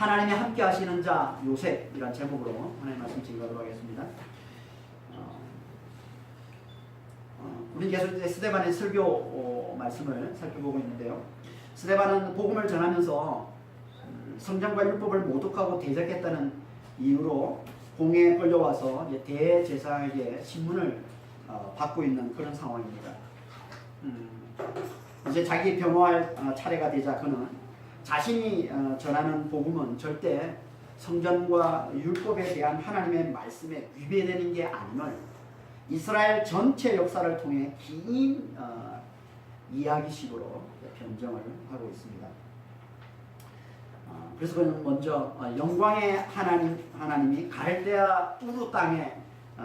하나님이 함께 하시는 자 요셉이란 제목으로 하나님 말씀 증거하도록 하겠습니다. 우리 계속 스데반의 설교 말씀을 살펴보고 있는데요. 스데반은 복음을 전하면서 성경과 율법을 모독하고 대적했다는 이유로 공회에 끌려와서 대제사장에게 신문을 받고 있는 그런 상황입니다. 이제 자기 변호할 차례가 되자 그는 자신이 전하는 복음은 절대 성전과 율법에 대한 하나님의 말씀에 위배되는 게 아님을 이스라엘 전체 역사를 통해 긴 이야기식으로 변정을 하고 있습니다. 그래서 그는 먼저 영광의 하나님이 갈대아 우르 땅에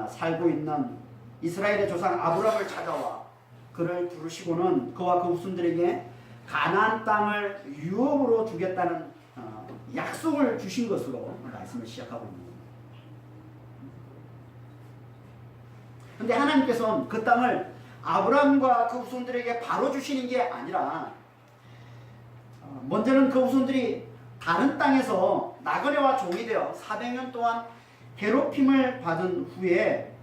살고 있는 이스라엘의 조상 아브라함을 찾아와 그를 부르시고는 그와 그 후손들에게 가나안 땅을 유업으로 주겠다는 약속을 주신 것으로 말씀을 시작하고 있는 겁니다. 그런데 하나님께서는 그 땅을 아브라함과 그 후손들에게 바로 주시는 게 아니라 먼저는 그 후손들이 다른 땅에서 나그네와 종이 되어 400년 동안 괴롭힘을 받은 후에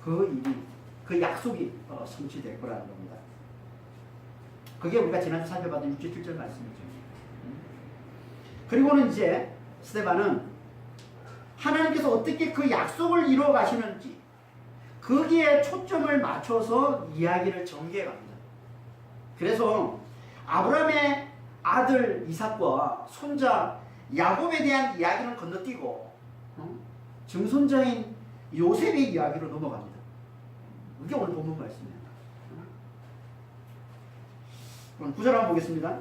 그 약속이 성취될 거라는 겁니다. 그게 우리가 지난주 살펴봤던 6절 7절 말씀이죠. 그리고는 이제 스데반은 하나님께서 어떻게 그 약속을 이루어 가시는지 거기에 초점을 맞춰서 이야기를 전개해 갑니다. 그래서 아브라함의 아들 이삭과 손자 야곱에 대한 이야기는 건너뛰고 증손자인 요셉의 이야기로 넘어갑니다. 이게 오늘 본문 말씀입니다. 그럼 9절 한번 보겠습니다.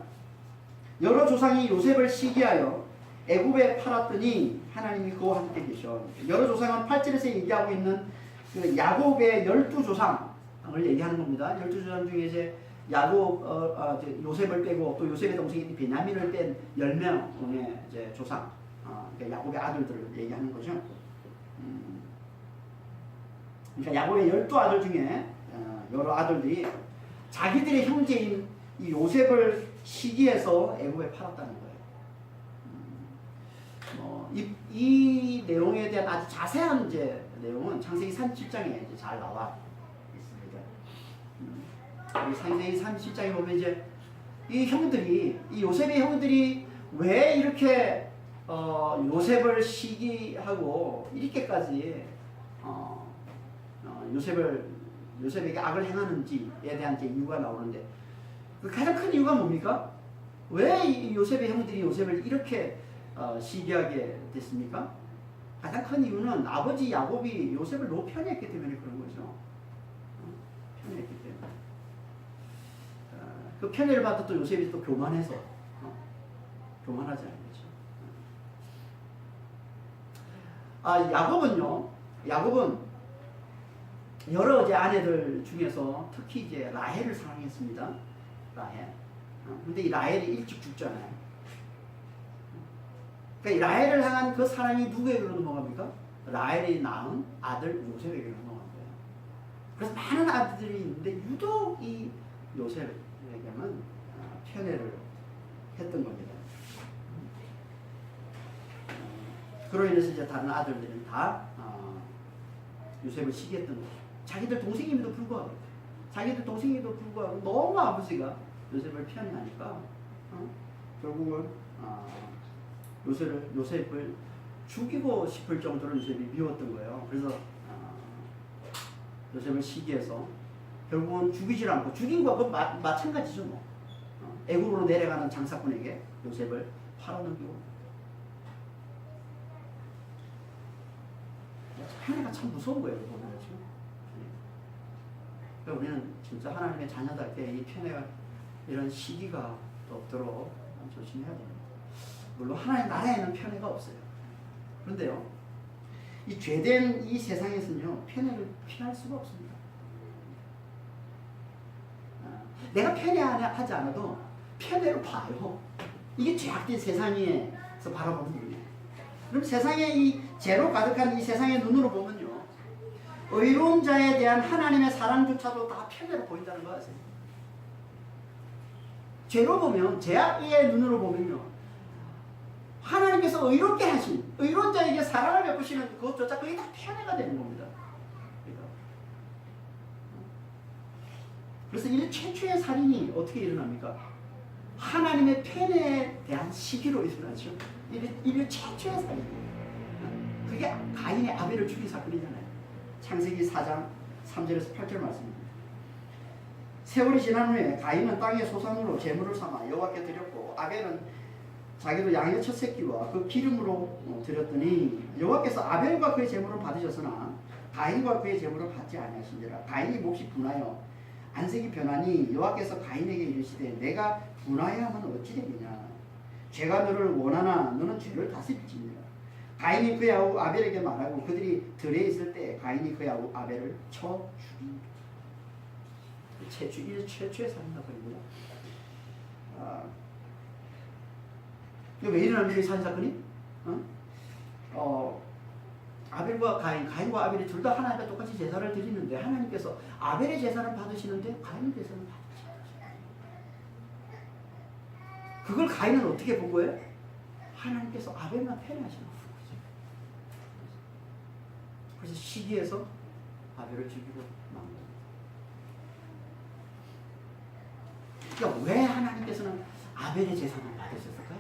여러 조상이 요셉을 시기하여 애굽에 팔았더니 하나님이 그와 함께 계셔. 여러 조상은 8절에서 얘기하고 있는 그 야곱의 12조상을 얘기하는 겁니다. 12조상 중에 이제 야곱, 요셉을 빼고 또 요셉의 동생인 베냐민을 뺀 10명의 이제 조상, 그러니까 야곱의 아들들을 얘기하는 거죠. 그러니까 야곱의 12아들 중에 여러 아들들이 자기들의 형제인 이 요셉을 시기해서 애굽에 팔았다는 거예요. 이 내용에 대한 아주 자세한 이제 내용은 창세기 37장에 이제 잘 나와 있습니다. 이 창세기 37장에 보면 이제 이 형들이, 이 요셉의 형들이 왜 이렇게 요셉을 시기하고 이렇게까지 요셉에게 악을 행하는지에 대한 이제 이유가 나오는데 그 가장 큰 이유가 뭡니까? 왜 이 요셉의 형들이 요셉을 이렇게 시기하게 됐습니까? 가장 큰 이유는 아버지 야곱이 요셉을 너무 편애했기 때문에 그런 거죠. 편애했기 때문에. 그 편애를 받아 또 요셉이 또 교만해서 교만하지 않겠죠. 야곱은 여러 이제 아내들 중에서 특히 이제 라헬을 사랑했습니다. 라헬. 근데 이 라헬이 일찍 죽잖아요. 그러니까 이 라헬을 향한 그 사랑이 누구에게로 넘어갑니까? 라헬이 낳은 아들 요셉에게로 넘어간 거예요. 그래서 많은 아들들이 있는데 유독 이 요셉에게는 편애를 했던 겁니다. 그로 인해서 이제 다른 아들들은 다 요셉을 시기했던 거죠. 자기들 동생임에도 불구하고 너무 아버지가 요셉을 편애하니까 결국은 요셉을 죽이고 싶을 정도로 요셉이 미웠던 거예요. 그래서 요셉을 시기해서 결국은 죽이질 않고 죽인 거하고 마찬가지죠. 뭐. 애굽으로 내려가는 장사꾼에게 요셉을 팔아넘기고. 편애가 참 무서운 거예요. 보면 지금. 그러니까 우리는 진짜 하나님의 자녀답게 이 편애가 이런 시기가 없도록 조심해야 됩니다. 물론 하나님 나라에는 편애가 없어요. 그런데요, 이 죄된 이 세상에서는요, 편애를 피할 수가 없습니다. 내가 편애하지 않아도 편애로 봐요. 이게 죄악된 세상에서 바라보는 거예요. 그럼 세상에 이 죄로 가득한 이 세상의 눈으로 보면요, 의로운 자에 대한 하나님의 사랑조차도 다 편애로 보인다는 거 아세요? 죄로 보면, 죄악의 눈으로 보면요, 하나님께서 의롭게 하신 의로운 자에게 사랑을 베푸시는 그것조차 그게 다 편애가 되는 겁니다. 그래서 이 최초의 살인이 어떻게 일어납니까? 하나님의 편애에 대한 시기로 일어나죠. 이게 최초의 살인이에요. 그게 가인의 아벨을 죽인 사건이잖아요. 창세기 4장 3절에서 8절 말씀입니다. 세월이 지난 후에 가인은 땅의 소산으로 제물을 삼아 여호와께 드렸고 아벨은 자기도 양의 첫 새끼와 그 기름으로 드렸더니 여호와께서 아벨과 그의 제물을 받으셨으나 가인과 그의 제물을 받지 아니하신지라. 가인이 몹시 분하여 안색이 변하니 여호와께서 가인에게 이르시되 내가 분하여하면 어찌 되느냐. 죄가 너를 원하나 너는 죄를 다스릴지니라. 가인이 그의 아우 아벨에게 말하고 그들이 들에 있을 때 가인이 그의 아우 아벨을 쳐 죽인 최초의 살인사건이고요. 왜 일어납니까? 이 살인사건이? 아벨과 가인과 아벨이 둘 다 하나님과 똑같이 제사를 드리는데 하나님께서 아벨의 제사를 받으시는데 가인의 제사는 받으시지 않으세요. 그걸 가인은 어떻게 본 거예요? 하나님께서 아벨만 편애하시는 거예요. 그래서 시기에서 아벨을 죽이고 만 겁니다. 그러니까 왜 하나님께서는 아벨의 제사는 받으셨을까요?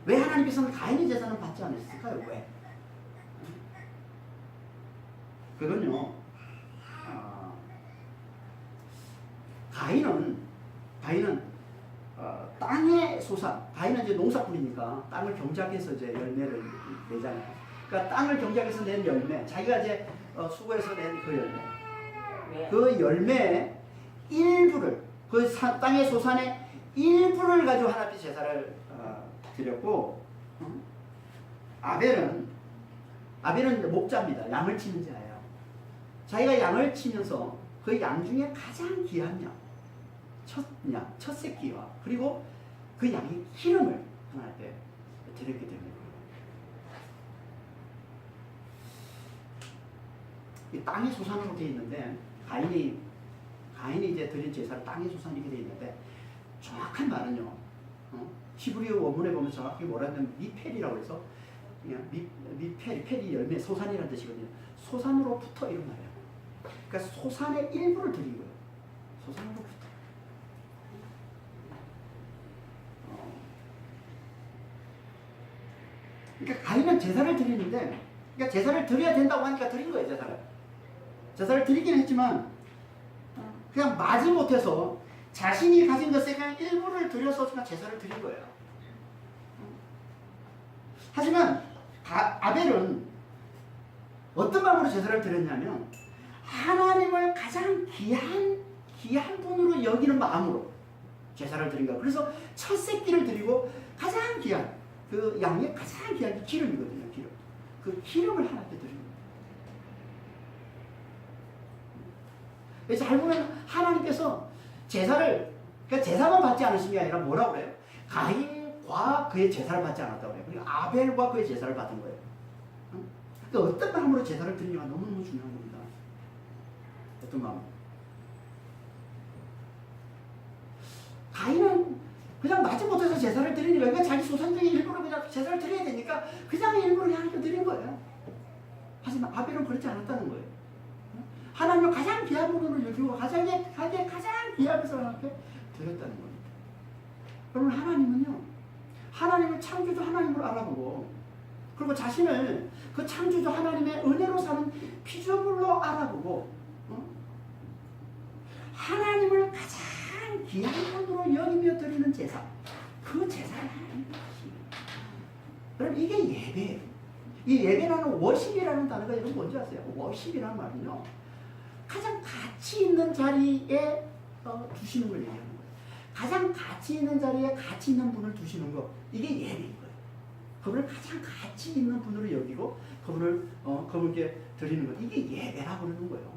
왜 하나님께서는 가인의 제사는 받지 않으셨을까요? 왜? 그건요, 가인은 땅의 소산, 가인은 이제 농사꾼이니까 땅을 경작해서 이제 열매를 내잖아요. 그러니까 땅을 경작해서 낸 열매, 자기가 이제 수고해서 낸 그 열매, 그 열매의 일부를, 그 땅의 소산의 일부를 가지고 하나님 제사를 드렸고, 아벨은 목자입니다. 양을 치는 자예요. 자기가 양을 치면서 그 양 중에 가장 귀한 양, 첫 새끼와 그리고 그 양의 기름을 하나님께 드렸기 때문에 이 땅의 소산으로 되어 있는데 가인이 이제 드린 제사를 땅의 소산 이렇게 되어 있는데 정확한 말은요, 히브리어 원문에 보면 정확히 뭐라 하면 미펠이라고 해서 그냥 펠이 열매, 소산이라는 뜻이거든요. 소산으로부터 이런 말이에요. 그러니까 소산의 일부를 드린 거예요. 소산으로부터. 그러니까 가인은 제사를 드리는데, 그러니까 제사를 드려야 된다고 하니까 드린 거예요, 제사를. 제사를 드리긴 했지만, 그냥 마지 못해서 자신이 가진 것에 그냥 일부를 드려서 그냥 제사를 드린 거예요. 하지만 아벨은 어떤 마음으로 제사를 드렸냐면 하나님을 가장 귀한 분으로 여기는 마음으로 제사를 드린 거예요. 그래서 첫 새끼를 드리고 가장 귀한 그 양의 가장 귀한 게 기름이거든요. 기름. 그 기름을 하나님께 드린 거예요. 그래서 잘 보면 하나님께서 제사를, 그러니까 제사만 받지 않으신 게 아니라 뭐라고 그래요? 가인과 그의 제사를 받지 않았다고 그래요. 그리고 아벨과 그의 제사를 받은 거예요. 그러니까 어떤 마음으로 제사를 드리냐가 너무너무 중요한 겁니다. 어떤 마음? 가인은 그냥 맞지 못해서 제사를 드리니까, 그러니까 자기 소산적인 일부러 그냥 제사를 드려야 되니까 그냥 일부러 하나님께 드린 거예요. 하지만 아벨은 그렇지 않았다는 거예요. 하나님을 가장 귀한 분으로 여기고 가장 귀한 것을 하나님께 드렸다는 겁니다. 그러면 하나님은요, 하나님을 창조주 하나님으로 알아보고, 그리고 자신을 그 창조주 하나님의 은혜로 사는 피조물로 알아보고, 하나님을 가장 귀한 분으로 여기며 드리는 제사, 그 제사를 하나님께 하십니다. 그럼 이게 예배예요. 이 예배라는 워십이라는 단어가 여러분 뭔지 아세요? 워십이라는 말은요, 가장 가치 있는 자리에 두시는 걸 얘기하는 거예요. 가장 가치 있는 자리에 가치 있는 분을 두시는 거, 이게 예배인 거예요. 그분을 가장 가치 있는 분으로 여기고 그분께 드리는 것, 이게 예배라고 그러는 거예요.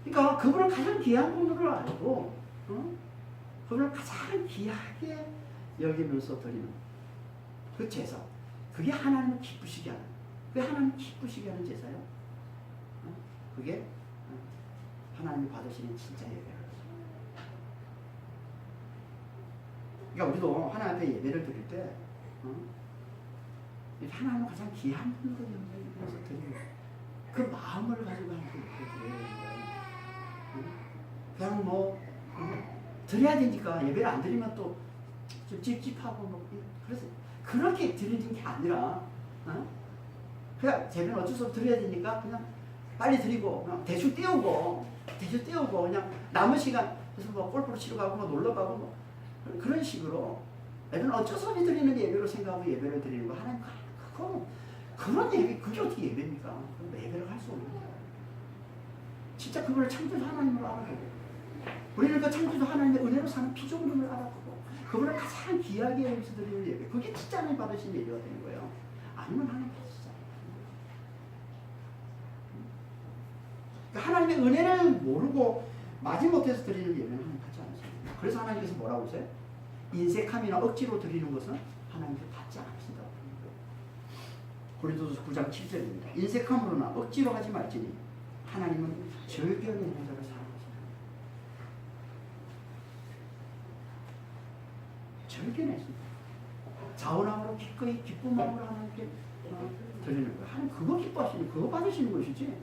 그러니까 그분을 가장 귀한 분으로 알고 그분을 가장 귀하게 여기면서 드리는 그 제사, 그게 하나님을 기쁘시게 하는, 그게 하나님을 기쁘시게 하는 제사요. 그게 하나님이 받으시는 진짜 예배예요. 그러니까 우리도 하나님 앞에 예배를 드릴 때 하나님은 가장 귀한 분으로 여기서 드리는 그 마음을 가지고 하나님께 예배를 드려야 되는 거예요. 그냥 뭐 드려야 되니까 예배를 안 드리면 또 좀 찝찝하고 뭐 그래서 그렇게 드리는 게 아니라 그냥 예배는 어쩔 수 없이 드려야 되니까 그냥 빨리 드리고 그냥 대충 떼우고 그냥 남은 시간 그래서 뭐 골프를 치러 가고 뭐 놀러 가고 뭐 그런 식으로 예배는 어쩔 수 없이 드리는 예배로 생각하고 예배를 드리는 거 하나님 그런 예배 그게 어떻게 예배입니까? 예배를 할 수 없는 거예요. 진짜 그걸 창조주 하나님으로 알아보고 우리는 그 창조주 하나님의 은혜로 사는 피조물을 알아보고 그분을 가장 귀하게 여기서 드리는 예배 그게 진짜 하나님 받으신 예배가 되는 거예요. 아니면 하나님 받으시지 않아요. 그러니까 하나님의 은혜를 모르고 마지못해서 드리는 예배는 하나님 받지 않으십니다. 그래서 하나님께서 뭐라고 하세요? 인색함이나 억지로 드리는 것은 하나님께서 받지 않으신다고 하는 거예요. 고린도서 9장 7절입니다. 인색함으로나 억지로 하지 말지니 하나님은 절견의 자를 사랑하신다. 절견했습니다. 자원함으로 기꺼이 기쁜 마음으로 하나님께 드리는 거예요. 하나님 그거 기뻐하시는 그거 받으시는 것이지.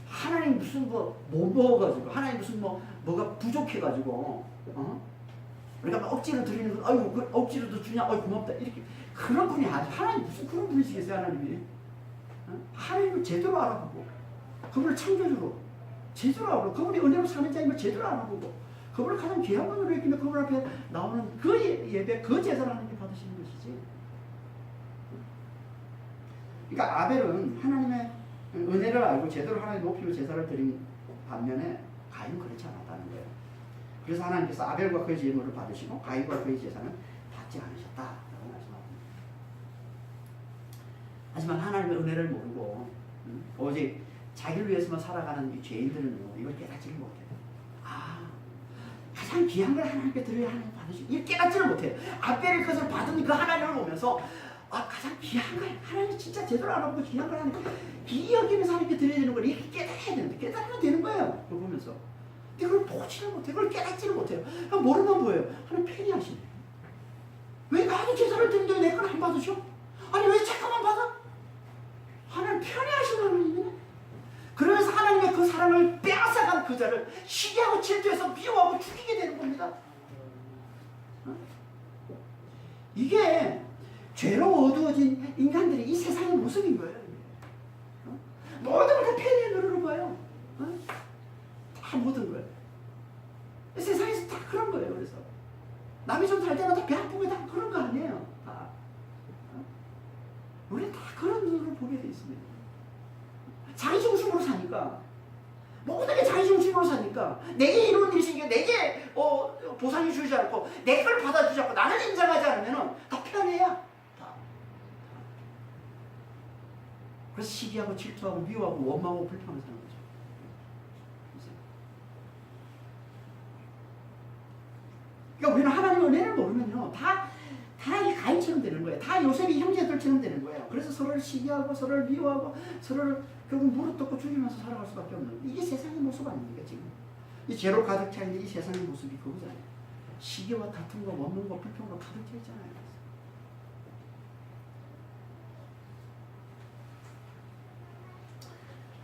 하나님 무슨 못 먹어가지고 하나님 무슨 뭐가 부족해가지고 우리가 막 억지로 드리는 거 아이고 그 억지로도 주냐 어이 고맙다 이렇게 그런 분이 아니죠. 하나님 무슨 그런 분이시겠어요. 하나님이 하나님을 제대로 알아보고 그분을 창조주로 제대로 알아보고 그분이 은혜로 사는 자임을 제대로 알아보고 그분을 가장 귀한 분으로 여기며 그분 앞에 나오는 그 예배 그 제사를 하나님이 받으시는 것이지. 그러니까 아벨은 하나님의 은혜를 알고 제대로 하나님 높이로 제사를 드린 반면에 가인은 그렇지 않았다는 거예요. 그래서 하나님께서 아벨과 그의 제물을 받으시고 가인과 그의 제사는 받지 않으셨다라고 말씀합니다. 하지만 하나님의 은혜를 모르고 오직 자기를 위해서만 살아가는 이 죄인들은 이걸 깨닫지를 못해요. 가장 귀한 걸 하나님께 드려야 하나님 받으시고 이걸 깨닫지를 못해요. 아벨이 그것을 받은 그 하나님을 보면서 가장 귀한 걸 하나님 진짜 제대로 알아보고 귀한 걸 하나님 귀히 여기면서 하나님께 드려야 되는 걸 이렇게 깨달아야 되는데 깨달으면 되는 거예요. 그걸 보면서 근데 그걸 보지를 못해요. 그걸 깨닫지를 못해요. 모르면 뭐예요? 하나님 편리하시네. 왜 나도 제사를 드리는데 내 걸 안 받으셔? 아니 왜 잠깐만 받아? 하나님 편리하신 하나님이네. 그러면서 하나님의 그 사랑을 빼앗아간 그 자를 시기하고 질투해서 미워하고 죽이게 되는 겁니다. 이게 죄로 어두워진 인간들이 이 세상의 모습인 거예요. 모든 걸 다 편리의 눈으로 봐요. 다 모든 걸. 이 세상에서 다 그런 거예요. 그래서 남이 좀 살 때마다 배 아프고 다 그런 거 아니에요. 다. 우리는 다 그런 눈으로 보게 돼 있습니다. 자기 중심으로 사니까 모든 게 자기 중심으로 사니까 내게 이런 일이 생겨 내게 보상이 주지 않고 내 걸 받아주지 않고 나는 인정하지 않으면 다 편해야 다. 그래서 시기하고 질투하고 미워하고 원망하고 불평하는 사는 거죠. 그러니까 우리는 하나님의 은혜를 모르면요 다 이 가인처럼 되는 거예요. 다 요셉이 형제들처럼 되는 거예요. 그래서 서로를 시기하고 서로를 미워하고 서로를 결국 무릎 꿇고 죽이면서 살아갈 수밖에 없는 이게 세상의 모습 아닙니까 지금? 이 죄로 가득 차 있는 이 세상의 모습이 그거잖아요. 시기와 다툼과 원망과 불평으로 가득 차 있잖아요.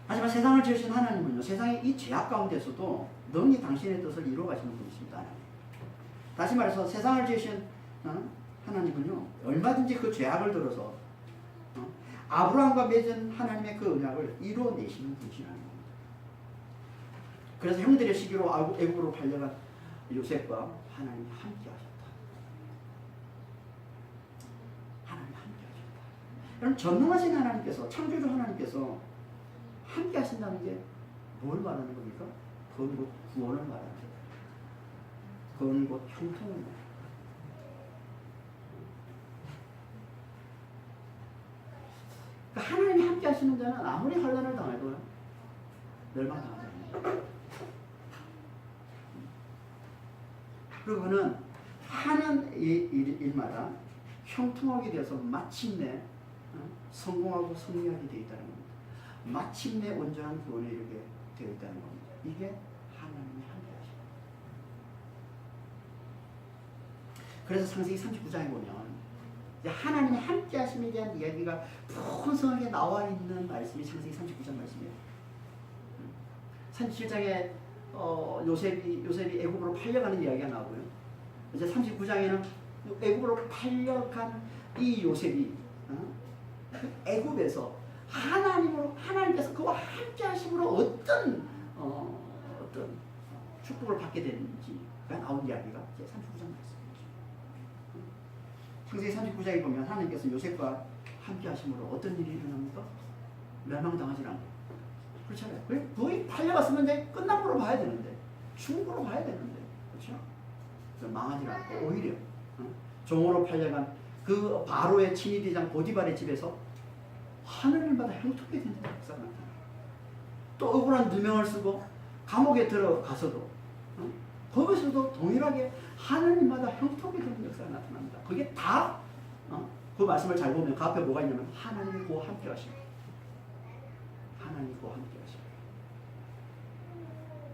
하지만 세상을 지으신 하나님은요 세상의 이 죄악 가운데서도 능히 당신의 뜻을 이루어 가시는 분이십니다. 다시 말해서 세상을 지으신 하나님은요 얼마든지 그 죄악을 들어서 아브라함과 맺은 하나님의 그 언약을 이루어내시는 분이시라는 겁니다. 그래서 형들의 시기로 애국으로 팔려간 요셉과 하나님이 함께 하셨다. 하나님이 함께 하셨다. 여러분 전능하신 하나님께서 창조주 하나님께서 함께 하신다는 게 뭘 말하는 겁니까? 그건 곧 구원을 말하는 거예요. 그건 곧 형통을 말하는 거예요. 하나님이 함께 하시는 자는 아무리 환난을 당해도요 멸망당하지 않아요. 그리고 그는 하는 일마다 형통하게 되어서 마침내 성공하고 승리하게 되어 있다는 겁니다. 마침내 온전한 구원에 이르게 되어 있다는 겁니다. 이게 하나님이 함께 하십니다. 그래서 창세기 39장에 보면 하나님의 함께 하심에 대한 이야기가 풍성하게 나와 있는 말씀이 창세기 39장 말씀이에요. 37장에 요셉이 애굽으로 팔려가는 이야기가 나오고요. 이제 39장에는 애굽으로 팔려간 이 요셉이 애굽에서 하나님께서 그와 함께 하심으로 어떤 축복을 받게 되는지가 나온 이야기가 이제 39장 말씀이죠. 창세기 39장에 보면 하나님께서 요셉과 함께 하심으로 어떤 일이 일어납니까? 멸망당하지 않고. 그렇잖아요. 거의 팔려갔으면 이제 끝난 거로 봐야 되는데, 죽은 거로 봐야 되는데, 그렇죠? 망하지 않고 오히려 종으로 팔려간 그 바로의 친위대장 보디발의 집에서 하늘마다 형통하게 되는 역사가 나타나요. 또 억울한 누명을 쓰고 감옥에 들어가서도 거기서도 동일하게 하늘마다 형통하게 되는 역사가 나타납니다. 그게 다 그 말씀을 잘 보면 그 앞에 뭐가 있냐면 하나님이 그와 함께 하십니다. 하나님이 그와 함께 하십니다.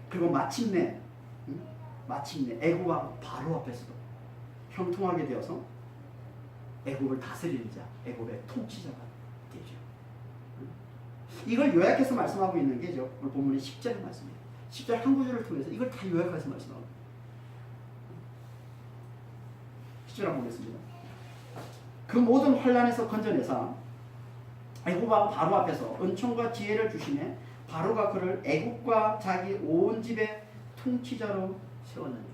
그리고 마침내 애굽 왕 바로 앞에서도 형통하게 되어서 애굽을 다스리는 자, 애굽의 통치자가 되죠. 이걸 요약해서 말씀하고 있는 게죠. 오늘 본문의 10절의 말씀이에요. 10절 한 구절을 통해서 이걸 다 요약해서 말씀하고 10절 한번 보겠습니다. 그 모든 환난에서 건져내사 애굽 왕 바로 앞에서 은총과 지혜를 주시매 바로가 그를 애굽과 자기 온 집의 통치자로 세웠느니라.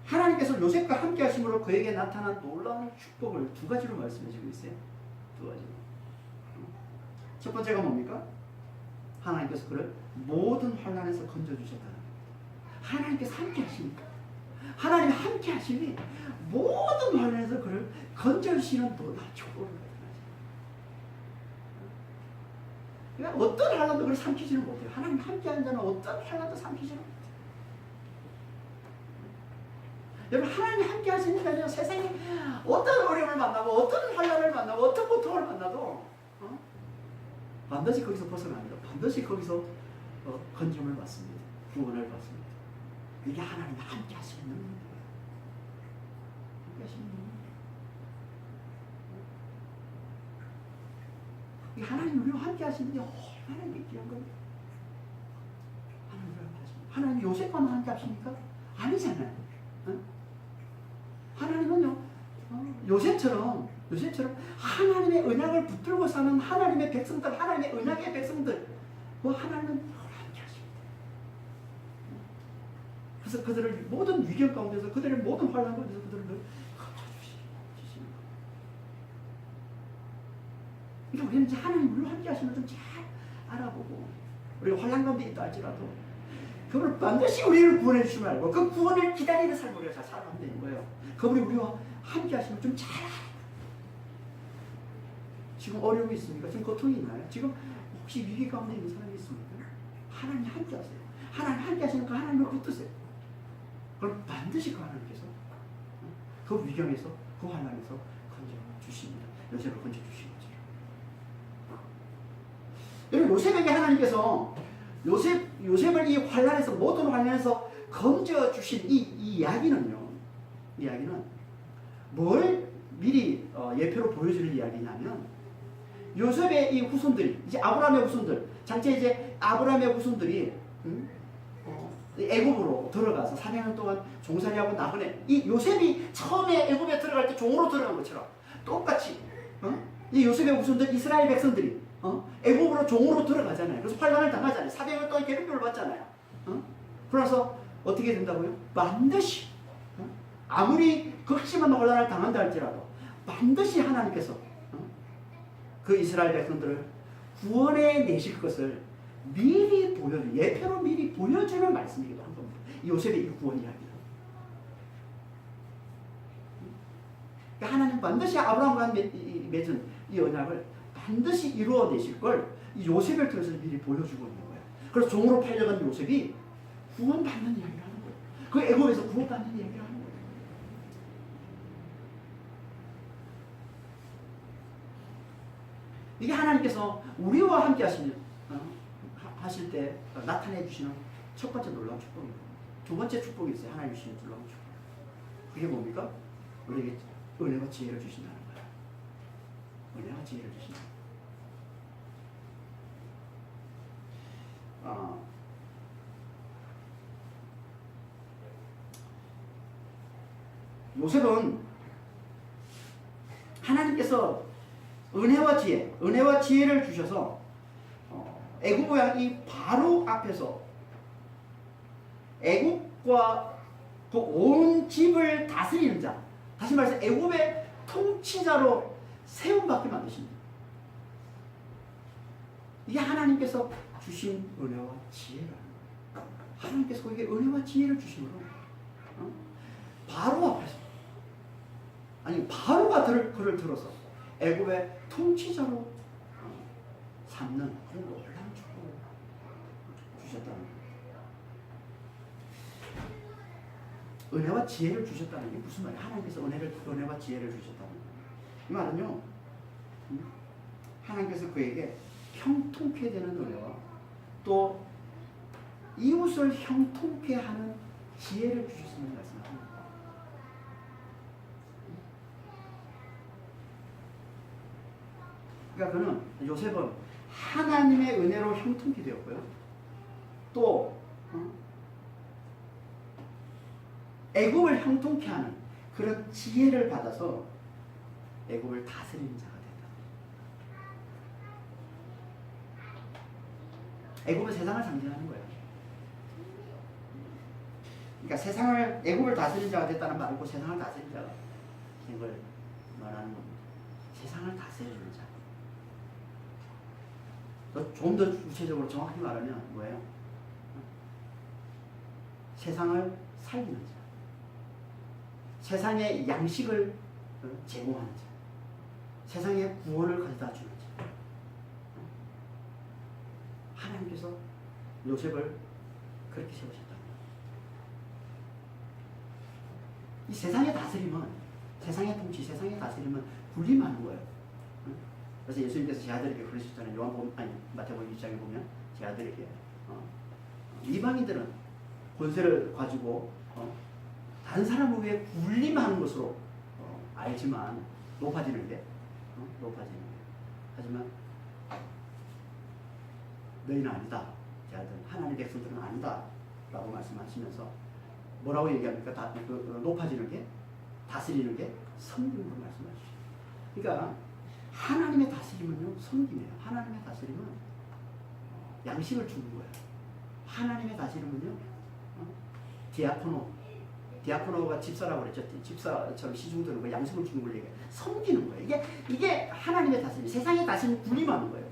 하나님께서 요셉과 함께 하심으로 그에게 나타난 놀라운 축복을 두 가지로 말씀해 주고 있어요. 두 가지로. 첫 번째가 뭡니까? 하나님께서 그를 모든 환난에서 건져주셨다는 겁니다. 하나님께서 함께 하시니까 하나님이 함께 하시니 모든 환난에서 그를 건져주시는 놀라운 축복을 그러니까 어떤 환난도 그를 삼키지는 못해요. 하나님 함께하는 자는 어떤 환난도 삼키지는 못해요. 여러분 하나님 함께 하시니까요. 세상에 어떤 어려움을 만나고 어떤 환난을 만나고 어떤 고통을 만나도 반드시 거기서 벗어납니다. 반드시 거기서 건짐을 받습니다. 구원을 받습니다. 이게 하나님이 함께 하시는 능력이에요. 함께 하시는 능력. 이 하나님 우리와 함께 하시는 게 얼마나 귀한 거예요. 하나님 우리와 함께 하십니다. 하나님 요셉과만 함께 하십니까? 아니잖아요. 하나님은요 요셉처럼 하나님의 언약을 붙들고 사는 하나님의 백성들, 하나님의 언약의 백성들, 그 하나님은 함께 하십니다. 그래서 그들을 모든 위기 가운데서, 그들의 모든 환난 가운데서 그들을 건져주시는 거예요. 그러니까 우리는 이제 하나님 우리와 함께 하시면 좀 잘 알아보고, 우리가 환난 가운데 있다 할지라도 그분을 반드시 우리를 구원해 주시면 알고 그 구원을 기다리는 삶을 우리가 잘 살아가면 되는 거예요. 그분이 우리와 함께 하시면 좀 잘 알아요. 지금 어려움이 있습니까? 지금 고통이 있나요? 지금 혹시 위기 가운데 있는 사람이 있습니까? 하나님 함께 하세요. 하나님 함께 하시니까 하나님을 붙드세요. 그럼 반드시 그 하나님께서 그 위경에서, 그 환난에서 건져주십니다. 요셉을 건져주신 거죠. 여러분 요셉에게 하나님께서 요셉을 이 환난에서, 모든 환난에서 건져주신 이 이야기는 뭘 미리 예표로 보여주는 이야기냐면, 요셉의 이 후손들이, 이제 아브라함의 후손들, 장차 이제 아브라함의 후손들이 애굽으로 들어가서 4년 동안 종살이하고 나그네, 이 요셉이 처음에 애굽에 들어갈 때 종으로 들어간 것처럼 똑같이 이 요셉의 후손들, 이스라엘 백성들이 애굽으로 종으로 들어가잖아요. 그래서 환난을 당하잖아요. 400년 동안 괴롭힘을 받잖아요. 그래서 어떻게 된다고요? 반드시 아무리 극심한 환난을 당한다 할지라도 반드시 하나님께서 그 이스라엘 백성들을 구원해 내실 것을 미리 예표로 미리 보여주는 말씀이기도 한 겁니다. 요셉의 이 구원 이야기는. 그러니까 하나님 반드시 아브라함과 맺은 이 언약을 반드시 이루어내실 걸 이 요셉을 통해서 미리 보여주고 있는 거예요. 그래서 종으로 팔려간 요셉이 구원받는 이야기를 하는 거예요. 그 애굽에서 구원받는 이야기를 하는 거예요. 이게 하나님께서 우리와 함께 하실 때 나타내 주시는 첫 번째 놀라운 축복입니다. 두 번째 축복이 있어요. 하나님 주시는 놀라운 축복. 그게 뭡니까? 우리에게 은혜와 지혜를 주신다는 거예요. 은혜와 지혜를 주신다. 요셉은 하나님께서 은혜와 지혜를 주셔서 애굽 왕이 바로 앞에서 애굽과 그 온 집을 다스리는 자, 다시 말해서 애굽의 통치자로 세움받게 만드십니다. 이게 하나님께서 주신 은혜와 지혜라는 거예요. 하나님께서 거기에 은혜와 지혜를 주심으로 바로 앞에서, 아니 바로가 그를 들어서 애굽의 통치자로 삼는 그런 놀라운 축복을 주셨다는 거예요. 은혜와 지혜를 주셨다는 게 무슨 말이에요? 하나님께서 은혜와 지혜를 주셨다는 거예요. 이 말은요, 하나님께서 그에게 형통케 되는 은혜와 또 이웃을 형통케 하는 지혜를 주셨음을 말씀합니다. 그러니까 그는 요셉은 하나님의 은혜로 형통케 되었고요. 또 애굽을 형통케 하는 그런 지혜를 받아서 애굽을 다스리는 자가 된다. 애굽은 세상을 상징하는 거예요. 그러니까 애굽을 다스리는 자가 됐다는 말은 그 세상을 다스리는 자가 된 걸 말하는 겁니다. 세상을 다스리는 자. 좀 더 구체적으로 정확히 말하면 뭐예요? 세상을 살리는 자. 세상에 양식을 제공하는 자. 세상에 구원을 가져다 주는 자. 하나님께서 요셉을 그렇게 세우셨다. 이 세상의 다스림은, 세상의 통치, 세상의 다스림은 군림하는 거예요. 그래서 예수님께서 제 아들에게 그러셨잖아요. 마태복음 1장에 보면 제 아들에게 이방인들은 권세를 가지고 다른 사람 위에 군림하는 것으로 알지만 높아지는 게 하지만 너희는 아니다. 제 아들 하나님의 백성들은 아니다 라고 말씀하시면서 뭐라고 얘기합니까? 높아지는 게, 다스리는 게 섬김으로 말씀하시죠. 그러니까 하나님의 다스림은요, 섬김이에요. 하나님의 다스림은 양식을 주는 거예요. 하나님의 다스림은요, 디아코노가 집사라고 그랬죠. 집사처럼 시중드는 거, 양식을 주는 걸 얘기해요. 섬기는 거예요. 이게 하나님의 다스림, 세상의 다스림을 군림하는 거예요.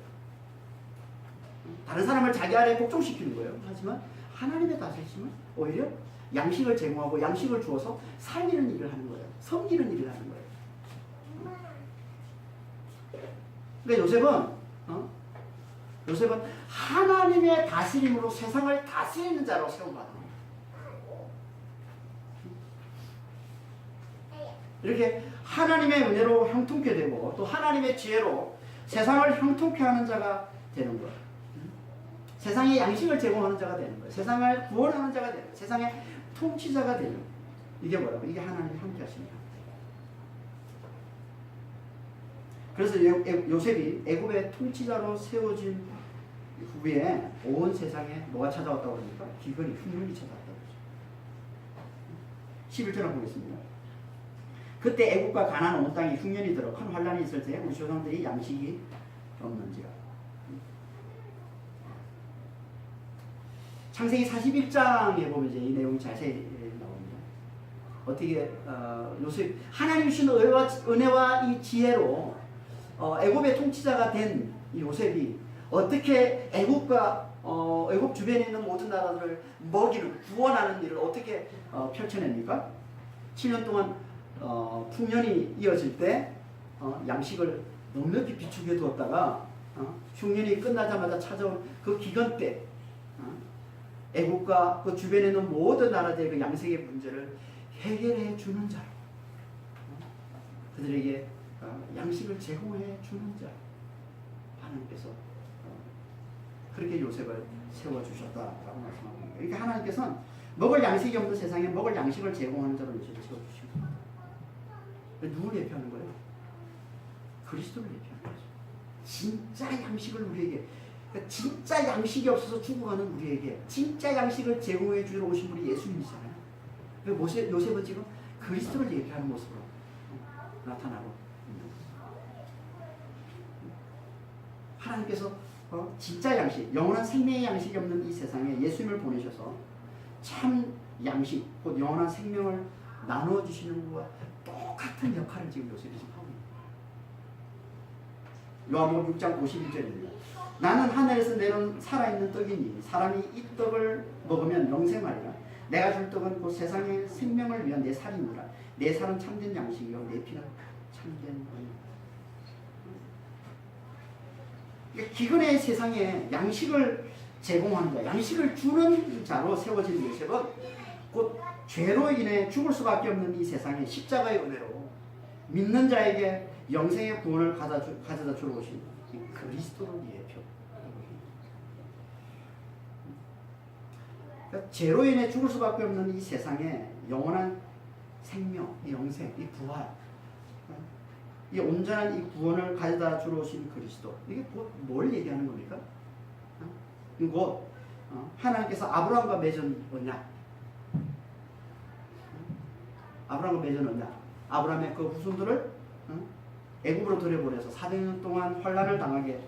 다른 사람을 자기 아래에 복종시키는 거예요. 하지만 하나님의 다스림은 오히려 양식을 제공하고 양식을 주어서 살리는 일을 하는 거예요. 섬기는 일을 하는 거예요. 그러니까 요셉은 하나님의 다스림으로 세상을 다스리는 자로 세움받는 거예요. 이렇게 하나님의 은혜로 형통케 되고 또 하나님의 지혜로 세상을 형통케 하는 자가 되는 거예요. 세상에 양식을 제공하는 자가 되는 거예요. 세상을 구원하는 자가 되는 거예요. 세상의 통치자가 되는 거예요. 이게 뭐라고? 이게 하나님이 함께 하십니다. 그래서 요셉이 애굽의 통치자로 세워진 후에 온 세상에 뭐가 찾아왔다고 그럽니까? 기근이, 흉년이 찾아왔다고 그러죠. 11절을 보겠습니다. 그때 애굽과 가나안 온 땅에 흉년이 들어 큰 환란이 있을 때 우리 조상들이 양식이 없는지라. 창세기 41장에 보면 이제 이 내용이 자세히 나옵니다. 어떻게 요셉 하나님 주신 은혜와 이 지혜로 애굽의 통치자가 된 이 요셉이 어떻게 애굽 주변에 있는 모든 나라들을 먹이는, 구원하는 일을 어떻게 펼쳐냅니까? 7년 동안 풍년이 이어질 때 양식을 넉넉히 비축해 두었다가 흉년이 끝나자마자 찾아온 그 기근 때 애국과 그 주변에 있는 모든 나라들의 그 양식의 문제를 해결해 주는 자로, 그들에게 양식을 제공해 주는 자로 하나님께서 그렇게 요셉을 세워주셨다라고 말씀합니다. 그러니까 하나님께서는 먹을 양식이 없는 세상에 먹을 양식을 제공하는 자로 요셉을 세워주시고. 누구를 예표하는 거예요? 그리스도를 예표하는 거죠. 진짜 양식을 우리에게, 그러니까 진짜 양식이 없어서 죽어가는 우리에게 진짜 양식을 제공해 주러 오신 분이 예수님이잖아요. 요셉은 지금 그리스도를 예표하는 모습으로 나타나고 있는 거예요. 하나님께서 진짜 양식, 영원한 생명의 양식이 없는 이 세상에 예수님을 보내셔서 참 양식, 곧 영원한 생명을 나눠주시는 것과 똑같은 역할을 지금 요셉이 지금 하고 있는 거예요. 요한복음 6장 51절입니다. 나는 하늘에서 내려온 살아있는 떡이니 사람이 이 떡을 먹으면 영생하리라. 내가 줄 떡은 곧 세상의 생명을 위한 내 살이니라. 내 살은 참된 양식이요 내 피는 참된 원이니라. 기근의 세상에 양식을 제공하는 자, 양식을 주는 자로 세워진 요셉은 곧 죄로 인해 죽을 수밖에 없는 이 세상에 십자가의 은혜로 믿는 자에게 영생의 구원을 가져다 주러 오신 그리스도를 예표. 그러니까 죄로 인해 죽을 수밖에 없는 이 세상에 영원한 생명, 이 영생, 이 부활, 이 온전한 이 구원을 가져다 주러 오신 그리스도. 이게 뭘 얘기하는 겁니까? 곧 하나님께서 아브라함과 맺은 언약. 아브라함과 맺은 언약. 아브라함의 그 후손들을 애굽으로 들여보내서 400년 동안 환란을 당하게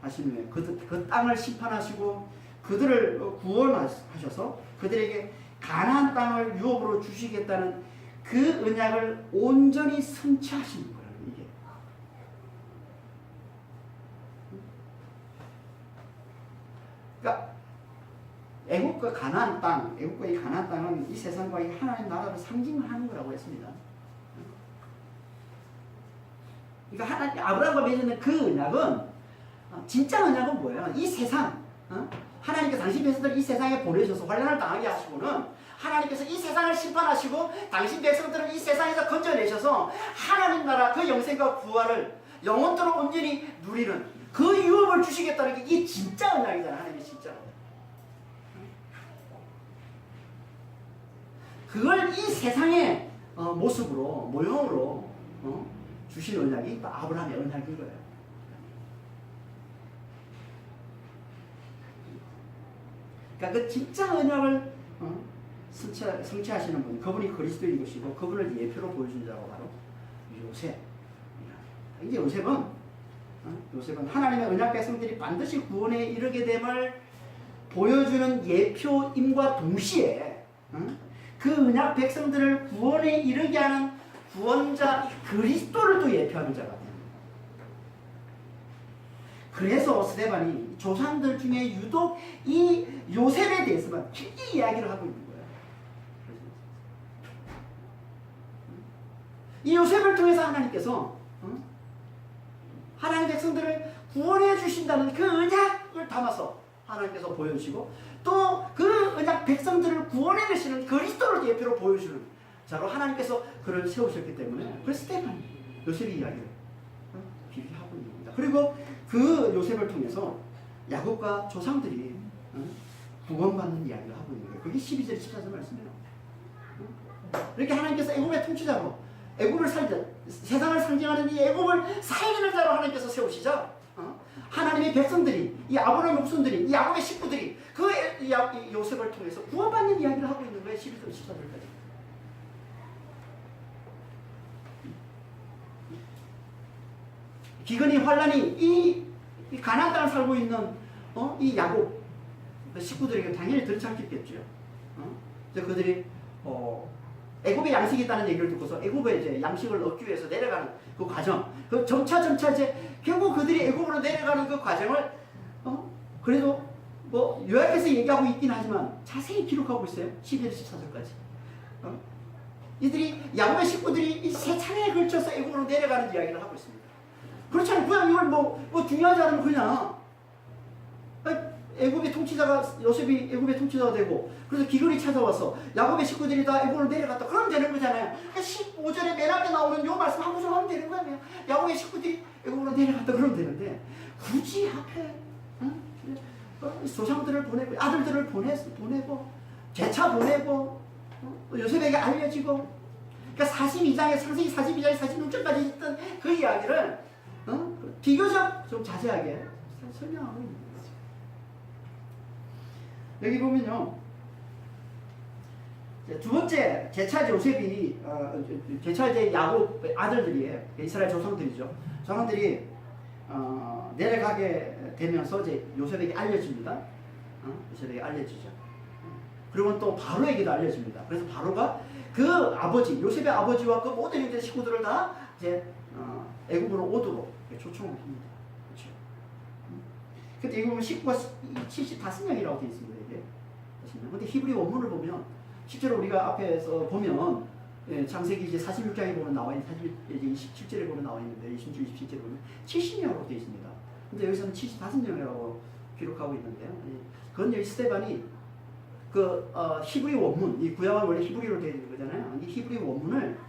하신 후에 그 땅을 심판하시고 그들을 구원하셔서 그들에게 가나안 땅을 유업으로 주시겠다는 그 언약을 온전히 성취하시는 거예요. 이게. 그러니까 애국과 가나안 땅, 애국과 이 가나안 땅은 이 세상과 이 하나님 나라를 상징을 하는 거라고 했습니다. 그러니까 하나님 아브라함과 맺는 그 언약은 진짜 언약은 뭐예요? 이 세상, 하나님께서 당신 백성들을 이 세상에 보내셔서 환난을 당하게 하시고는 하나님께서 이 세상을 심판하시고 당신 백성들을 이 세상에서 건져내셔서 하나님 나라 그 영생과 부활을 영원토록 온전히 누리는 그 유업을 주시겠다는 게 이게 진짜 언약이잖아요. 하나님의 진짜 언약. 그걸 이 세상의 모습으로, 모형으로 주신 언약이 또 아브라함의 언약인 거예요. 그러니까 그 진짜 언약을 성취하시는 분, 그분이 그리스도인 것이고 그분을 예표로 보여준 자가 바로 요셉. 이제 요셉은 하나님의 언약 백성들이 반드시 구원에 이르게 됨을 보여주는 예표임과 동시에 그 언약 백성들을 구원에 이르게 하는 구원자 그리스도를 또 예표하는 자가 됩니다. 그래서 스데반이 조상들 중에 유독 이 요셉에 대해서만 깊이 이야기를 하고 있는 거예요. 이 요셉을 통해서 하나님께서 하나님 백성들을 구원해 주신다는 그 언약을 담아서 하나님께서 보여주시고 또 그 언약 백성들을 구원해 주시는 그리스도를 예표로 보여주는 자로 하나님께서 그를 세우셨기 때문에 그래서 스데반, 요셉의 이야기를 비비하고 있는 겁니다. 그리고 그 요셉을 통해서 야곱과 조상들이 구원받는 이야기를 하고 있는 거예요. 그게 12절, 14절 말씀이에요. 이렇게 하나님께서 애굽의 통치자로 애굽을 세상을 상징하는 이 애굽을 살리는 자로 하나님께서 세우시자 하나님의 백성들이, 이 아브라함의 후손들이, 이 야곱의 식구들이 그 요셉을 통해서 구원받는 이야기를 하고 있는 거예요. 12절, 14절까지. 기근이 환란이 이 가나안 땅을 살고 있는 이 야곱 식구들에게 당연히 들이닥쳤겠죠. 그들이 애굽에 양식이 있다는 얘기를 듣고서 애굽에 이제 양식을 얻기 위해서 내려가는 그 과정, 그 점차 이제 결국 그들이 애굽으로 내려가는 그 과정을 그래도 뭐 요약해서 얘기하고 있긴 하지만 자세히 기록하고 있어요. 11절 14절까지. 이들이 야곱의 식구들이 이 세 차례에 걸쳐서 애굽으로 내려가는 이야기를 하고 있습니다. 그렇잖아요. 그냥 이걸 뭐 중요하지 않으면 그냥 애굽의 통치자가 요셉이 애굽의 통치자가 되고 그래서 기근이 찾아와서 야곱의 식구들이 다 애굽으로 내려갔다. 그러면 되는 거잖아요. 15절에 맨 앞에 나오는 요 말씀 한 구절 하면 되는 거예요. 야곱의 식구들이 애굽으로 내려갔다. 그러면 되는데 굳이 앞에 조상들을 보내고 아들들을 보내고 재차 보내고 또 요셉에게 알려지고, 그러니까 42장에 창세기 42장에 46장까지 있던 그 이야기를 비교적 좀 자세하게 설명하고 있는 거죠. 여기 보면요, 두 번째 제차 요셉이 제차 이제 야곱 아들들이에요. 이스라엘 조상들이죠. 조상들이 내려가게 되면서 이제 요셉에게 알려집니다. 요셉에게 알려지죠. 그리고 또 바로에게도 알려집니다. 그래서 바로가 그 아버지 요셉의 아버지와 그 모든 형제 식구들을 다 이제 애굽으로 오도록 초청을 합니다. 그렇죠. 근데 이거 보면 식구가 75명이라고 되어 있습니다. 이게. 근데 히브리 원문을 보면 실제로 우리가 앞에서 보면 창세기 이제 46장에 보면 나와 있는 27절에 보면 나와 있는데 26, 27절에 보면 70명으로 되어 있습니다. 근데 여기서는 75명이라고 기록하고 있는데요. 그건 여기 스데반이 그 히브리 원문, 이 구약은 원래 히브리로 되어 있는 거잖아요. 이 히브리 원문을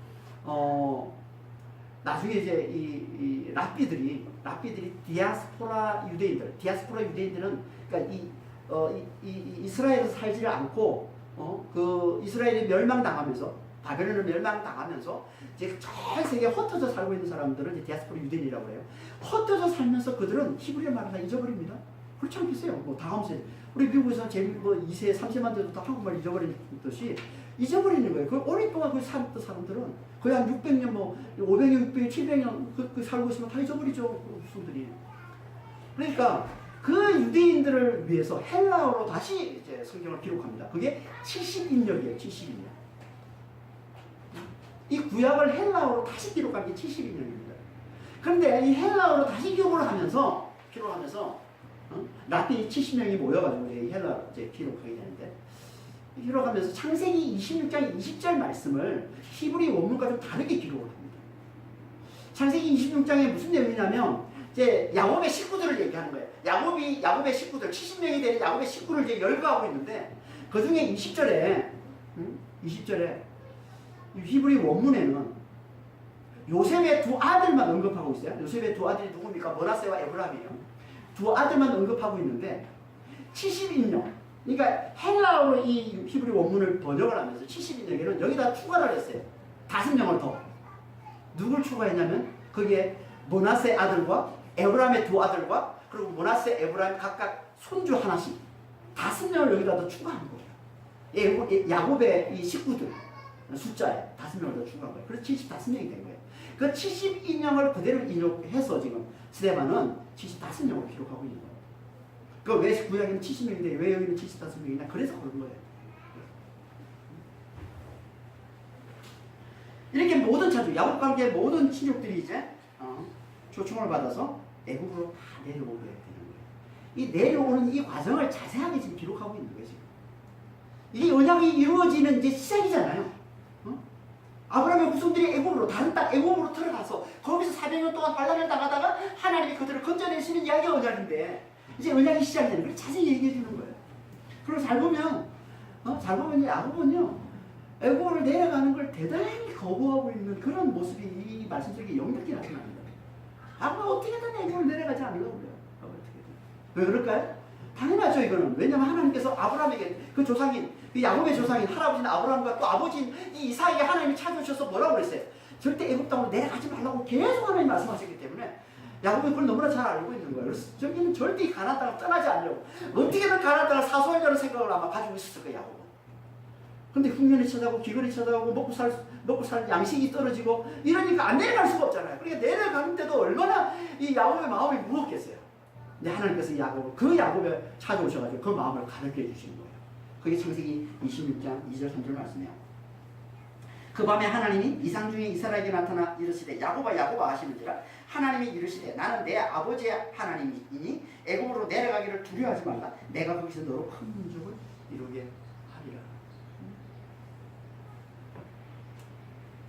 나중에 이제 이 랍비들이 디아스포라 유대인들은 그러니까 이 이스라엘에서 살지를 않고 그 이스라엘이 멸망당하면서 바벨론을 멸망당하면서 이제 전 세계에 흩어져 살고 있는 사람들은 이제 디아스포라 유대인이라고 해요. 흩어져 살면서 그들은 히브리어 말을 다 잊어버립니다. 그렇지 않겠어요? 뭐 다음 세대 우리 미국에서 뭐 2세, 3세만 돼도 다 한국말 잊어버리듯이 잊어버리는 거예요. 그 오랫동안 그 살았던 사람들은 거의 한 600년, 뭐 500년, 600년, 700년 그 살고 있으면 다 잊어버리죠. 그 후손들이. 그러니까 그 유대인들을 위해서 헬라어로 다시 이제 성경을 기록합니다. 그게 70인역이에요. 70인역. 이 구약을 헬라어로 다시 기록한 게 70인역입니다. 그런데 이 헬라어로 다시 기록을 하면서 랍비 70명이 모여가지고 헬라 이제 기록하게 되는데, 기록하면서 창세기 26장 20절 말씀을 히브리 원문과 좀 다르게 기록을 합니다. 창세기 26장에 무슨 내용이냐면 이제 야곱의 식구들을 얘기하는 거예요. 야곱의 식구들 70명이 되는 야곱의 식구를 이제 열거하고 있는데, 그 중에 20절에 히브리 원문에는 요셉의 두 아들만 언급하고 있어요. 요셉의 두 아들이 누굽니까? 머나세와 에브라임이에요. 두 아들만 언급하고 있는데 70인용, 그러니까 헬라어로 이 히브리 원문을 번역을 하면서 70인용에는 여기다 추가를 했어요. 5명을 더. 누굴 추가했냐면 거기에 머나세 아들과 에브라임의 두 아들과 그리고 머나세, 에브라임 각각 손주 하나씩 5명을 여기다 더 추가한 거예요. 야곱의 이 식구들 숫자에 5명을 더 추가한 거예요. 그래서 75명이 된 거예요. 그 72명을 그대로 인용해서 지금 스데반은 75명으로 기록하고 있는 거예요. 그 왜 구약에는 70명인데 왜 여기는 75명이냐? 그래서 그런 거예요. 이렇게 모든 자주 야곱 관계의 모든 친족들이 이제 초청을 받아서 애굽으로 다 내려오게 되는 거예요. 이 내려오는 이 과정을 자세하게 지금 기록하고 있는 거예요. 지금. 이 언약이 이루어지는 이제 시작이잖아요. 아브라함의 후손들이 애굽으로, 다른 땅 애굽으로 들어가서 거기서 400년 동안 환난을 당하다가 하나님이 그들을 건져내시는 이야기가 언약인데, 이제 언약이 시작이 되는 거예요. 자세히 얘기해 주는 거예요. 그리고 잘 보면 야곱은요 애굽으로 내려가는 걸 대단히 거부하고 있는 그런 모습이 이 말씀 속에 영역히 나타납니다. 야곱은 어떻게든 애굽으로 내려가지 않으려고 그래요. 왜 그럴까요? 당연하죠. 이거는 왜냐하면 하나님께서 아브라함에게 그 조상인, 그 야곱의 조상인 할아버지인 아브라함과 또 아버지인 이 이삭에게 하나님이 찾아오셔서 뭐라고 그랬어요? 절대 애굽 땅으로 내려가지 말라고 계속 하나님 말씀하셨기 때문에 야곱이 그걸 너무나 잘 알고 있는 거예요. 그래서 저기는 절대 이 가나안 땅을 떠나지 않으려고 어떻게든 가나안 땅을 사수하려는 생각을 아마 가지고 있었을 거예요. 야곱은. 근데 흉년이 찾아오고 기근이 찾아오고 먹고 살 양식이 떨어지고 이러니까 안 내려갈 수가 없잖아요. 그러니까 내려가는데도 얼마나 이 야곱의 마음이 무겁겠어요. 근데 하나님께서 그 야곱에 찾아오셔가지고 그 마음을 가볍게 해주시는 거예요. 그게 창세기 26장 2절 3절 말씀이에요. 그 밤에 하나님이 이상 중에 이스라엘에게 나타나 이르시되 야곱아 야곱아 하시는지라 하나님이 이르시되 나는 내 아버지의 하나님이니 애굽으로 내려가기를 두려워하지 말라. 내가 거기서 너로 큰 민족을 이루게 하리라.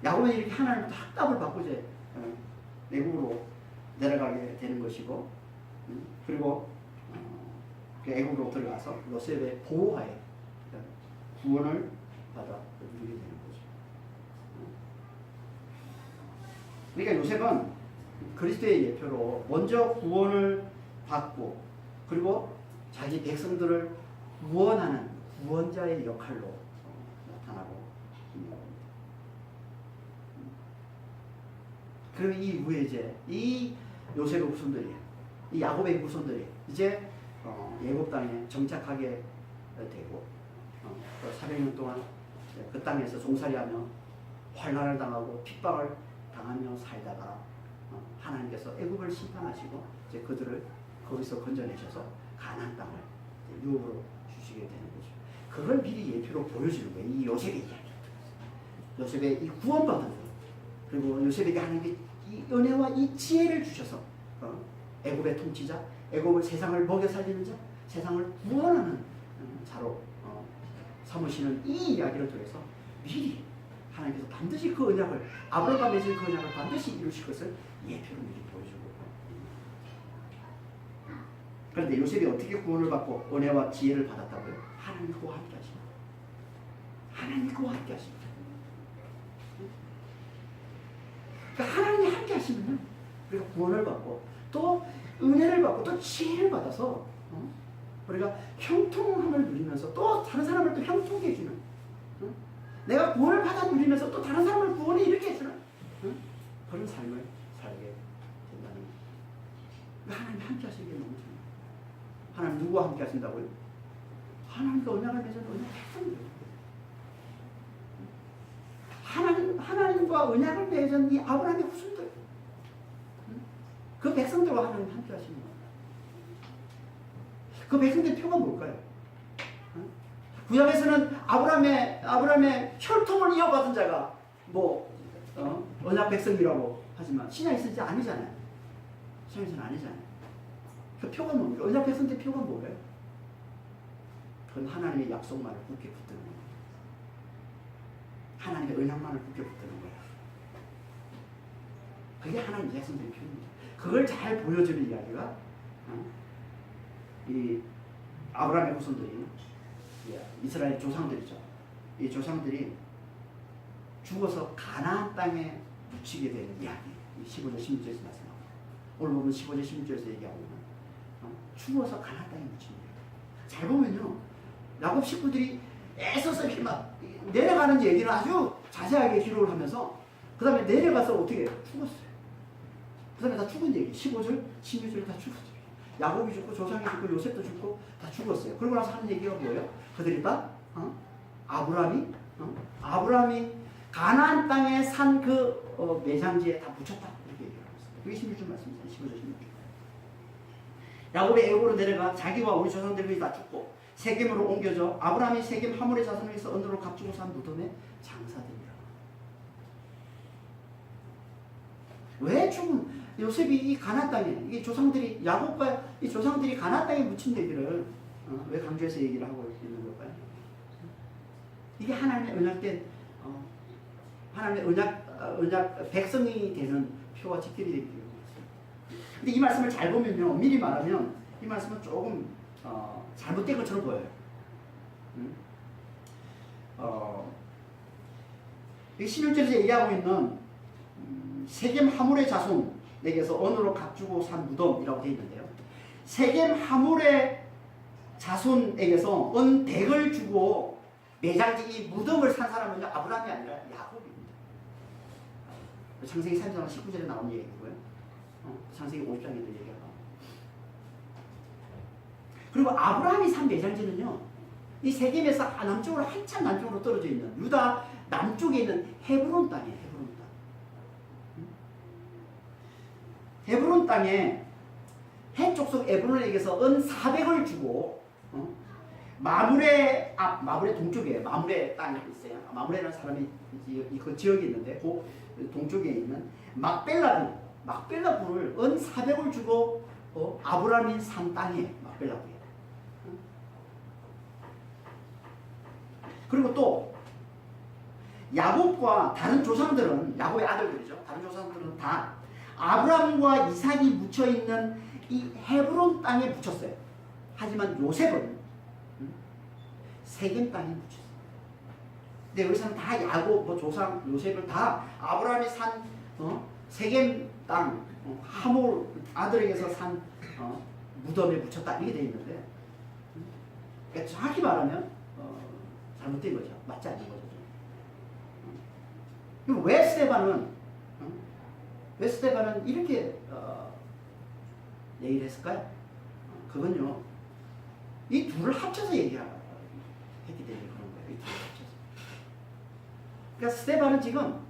야곱은 이렇게 하나님부터 학답을 받고 이제 애굽으로 내려가게 되는 것이고, 그리고 애굽으로 들어가서 요셉의 보호하에 구원을 받아 누리게 되는 거죠. 그러니까 요셉은 그리스도의 예표로 먼저 구원을 받고, 그리고 자기 백성들을 구원하는 구원자의 역할로 나타나고 있는 겁니다. 그럼 이 이후에 이제 이 요셉의 후손들이, 이 야곱의 후손들이 이제 애굽 땅에 정착하게 되고 400년 동안 그 땅에서 종살이하며 환난을 당하고 핍박을 당하며 살다가 하나님께서 애굽을 심판하시고 이제 그들을 거기서 건져내셔서 가나안 땅을 유업으로 주시게 되는 거죠. 그걸 미리 예표로 보여주는 거예요. 이 요셉의 이야기. 요셉의 이 구원받은 것, 그리고 요셉에게 하나님이 이 은혜와 이 지혜를 주셔서 애굽의 통치자, 애굽을 세상을 먹여 살리는 자, 세상을 구원하는 자로 삼으시는 이 이야기를 통해서 미리 하나님께서 반드시 그 언약을, 아브라함과 맺은 그 언약을 반드시 이루실 것을 예표로 미리 보여주고. 그런데 요셉이 어떻게 구원을 받고 은혜와 지혜를 받았다고요? 하나님이 그와 함께 하십니다. 하나님이 그와 함께 하십니다. 그러니까 하나님이 함께 하시면요, 우리가 구원을 받고 또 은혜를 받고 또 지혜를 받아서 우리가 형통함을 누리면서 또 다른 사람을 또 형통케 해주는, 내가 구원을 받아 누리면서 또 다른 사람을 구원에 이르게 해주는 그런 삶을 살게 된다는 거예요. 하나님이 함께 하시는 게 너무 중요해요. 하나님 누구와 함께 하신다고요? 하나님과 언약을 맺은 언약 백성들. 하나님과 언약을 맺은 이 아브라함의 후손들. 그 백성들과 하나님 함께 하시는 거예요. 그 백성들의 표가 뭘까요? 구약에서는 아브라함의 혈통을 이어받은 자가 언약 백성이라고 하지만 신약에서는 이제 아니잖아요. 신약에서는 아니잖아요. 그 표가 뭡니까? 언약 백성들의 표가 뭐예요? 그건 하나님의 약속만을 굳게 붙드는 거예요. 하나님의 언약만을 굳게 붙드는 거예요. 그게 하나님의 백성들의 표입니다. 그걸 잘 보여주는 이야기가 이 아브라함의 후손들이, 이스라엘 조상들이죠. 이 조상들이 죽어서 가나안 땅에 묻히게 되는 이야기. 15절 16절에서 말씀합니다. 오늘 보면 15절 16절에서 얘기하고 있는 죽어서 가나안 땅에 묻히는 이야기. 잘 보면요, 야곱 식구들이 애써서 막 내려가는 얘기는 아주 자세하게 기록을 하면서 그 다음에 내려가서 어떻게 해요? 죽었어요. 그 다음에 다 죽은 얘기. 15절 16절 다 죽었어요. 야곱이 죽고 조상이 죽고 요셉도 죽고 다 죽었어요. 그러고 나서 하는 얘기가 뭐예요? 그들이 다 아브라함이 가나안 땅에 산 그 매장지에 다 묻혔다, 이렇게 얘기를 하고 있습니다. 그게 16절 말씀입니다. 15절 16절. 야곱이 애굽으로 내려가 자기와 우리 조상들이 다 죽고 세겜으로 옮겨져 아브라함이 세겜 하물의 자손을 위해서 언으로 값주고 산 무덤에 장사됩니다. 왜 죽은 요셉이 이 가나안 땅에, 이 조상들이, 야곱과 이 조상들이 가나안 땅에 묻힌 얘기를 왜 강조해서 얘기를 하고 있는 걸까요? 이게 하나님의 언약된 하나님의 언약 백성이 되는 표와 직결이 되기 위해서. 근데 이 말씀을 잘 보면요, 미리 말하면 이 말씀은 조금 잘못된 것처럼 보여요. 이 16절에서 얘기하고 있는 세겜 하물의 자손에게서 언으로 값주고 산 무덤이라고 되어 있는데요, 세겜 하물의 자손에게서 은 100을 주고 매장지 이 무덤을 산 사람은 아브라함이 아니라 야곱입니다. 창세기 3장 19절에 나온 얘기고요. 창세기 50장에도 얘기하고. 그리고 아브라함이 산 매장지는요, 이 세겜에서 남쪽으로 한참 남쪽으로 떨어져 있는 유다 남쪽에 있는 헤브론 땅이에요. 헤브론 땅에 해족속 에브론에게서 은 400을 주고 마므레 동쪽에 마므레 땅이 있어요. 마므레라는 사람이 그 지역에 있는데 그 동쪽에 있는 막벨라군을 은 400을 주고 아브라함이 산 땅에 막벨라군이에요. 그리고 또 야곱과 다른 조상들은, 야곱의 아들들이죠. 다른 조상들은 다 아브라함과 이삭이 묻혀있는 이 헤브론 땅에 묻혔어요. 하지만 요셉은 세겜 땅에 묻혔어요. 근데 여기서는 다 야곱, 조상, 요셉을 다 아브라함이 산 세겜 땅, 하몰 아들에게서 산 무덤에 묻혔다, 이게 되어 있는데, 그러니까 정확히 말하면 잘못된 거죠. 맞지 않는 거죠. 그럼 왜 스데반은 이렇게 얘기를 했을까요? 그건요, 이 둘을 합쳐서 얘기했기 때문에 그런 거예요. 이 둘을 합쳐서. 그러니까 스데반은 지금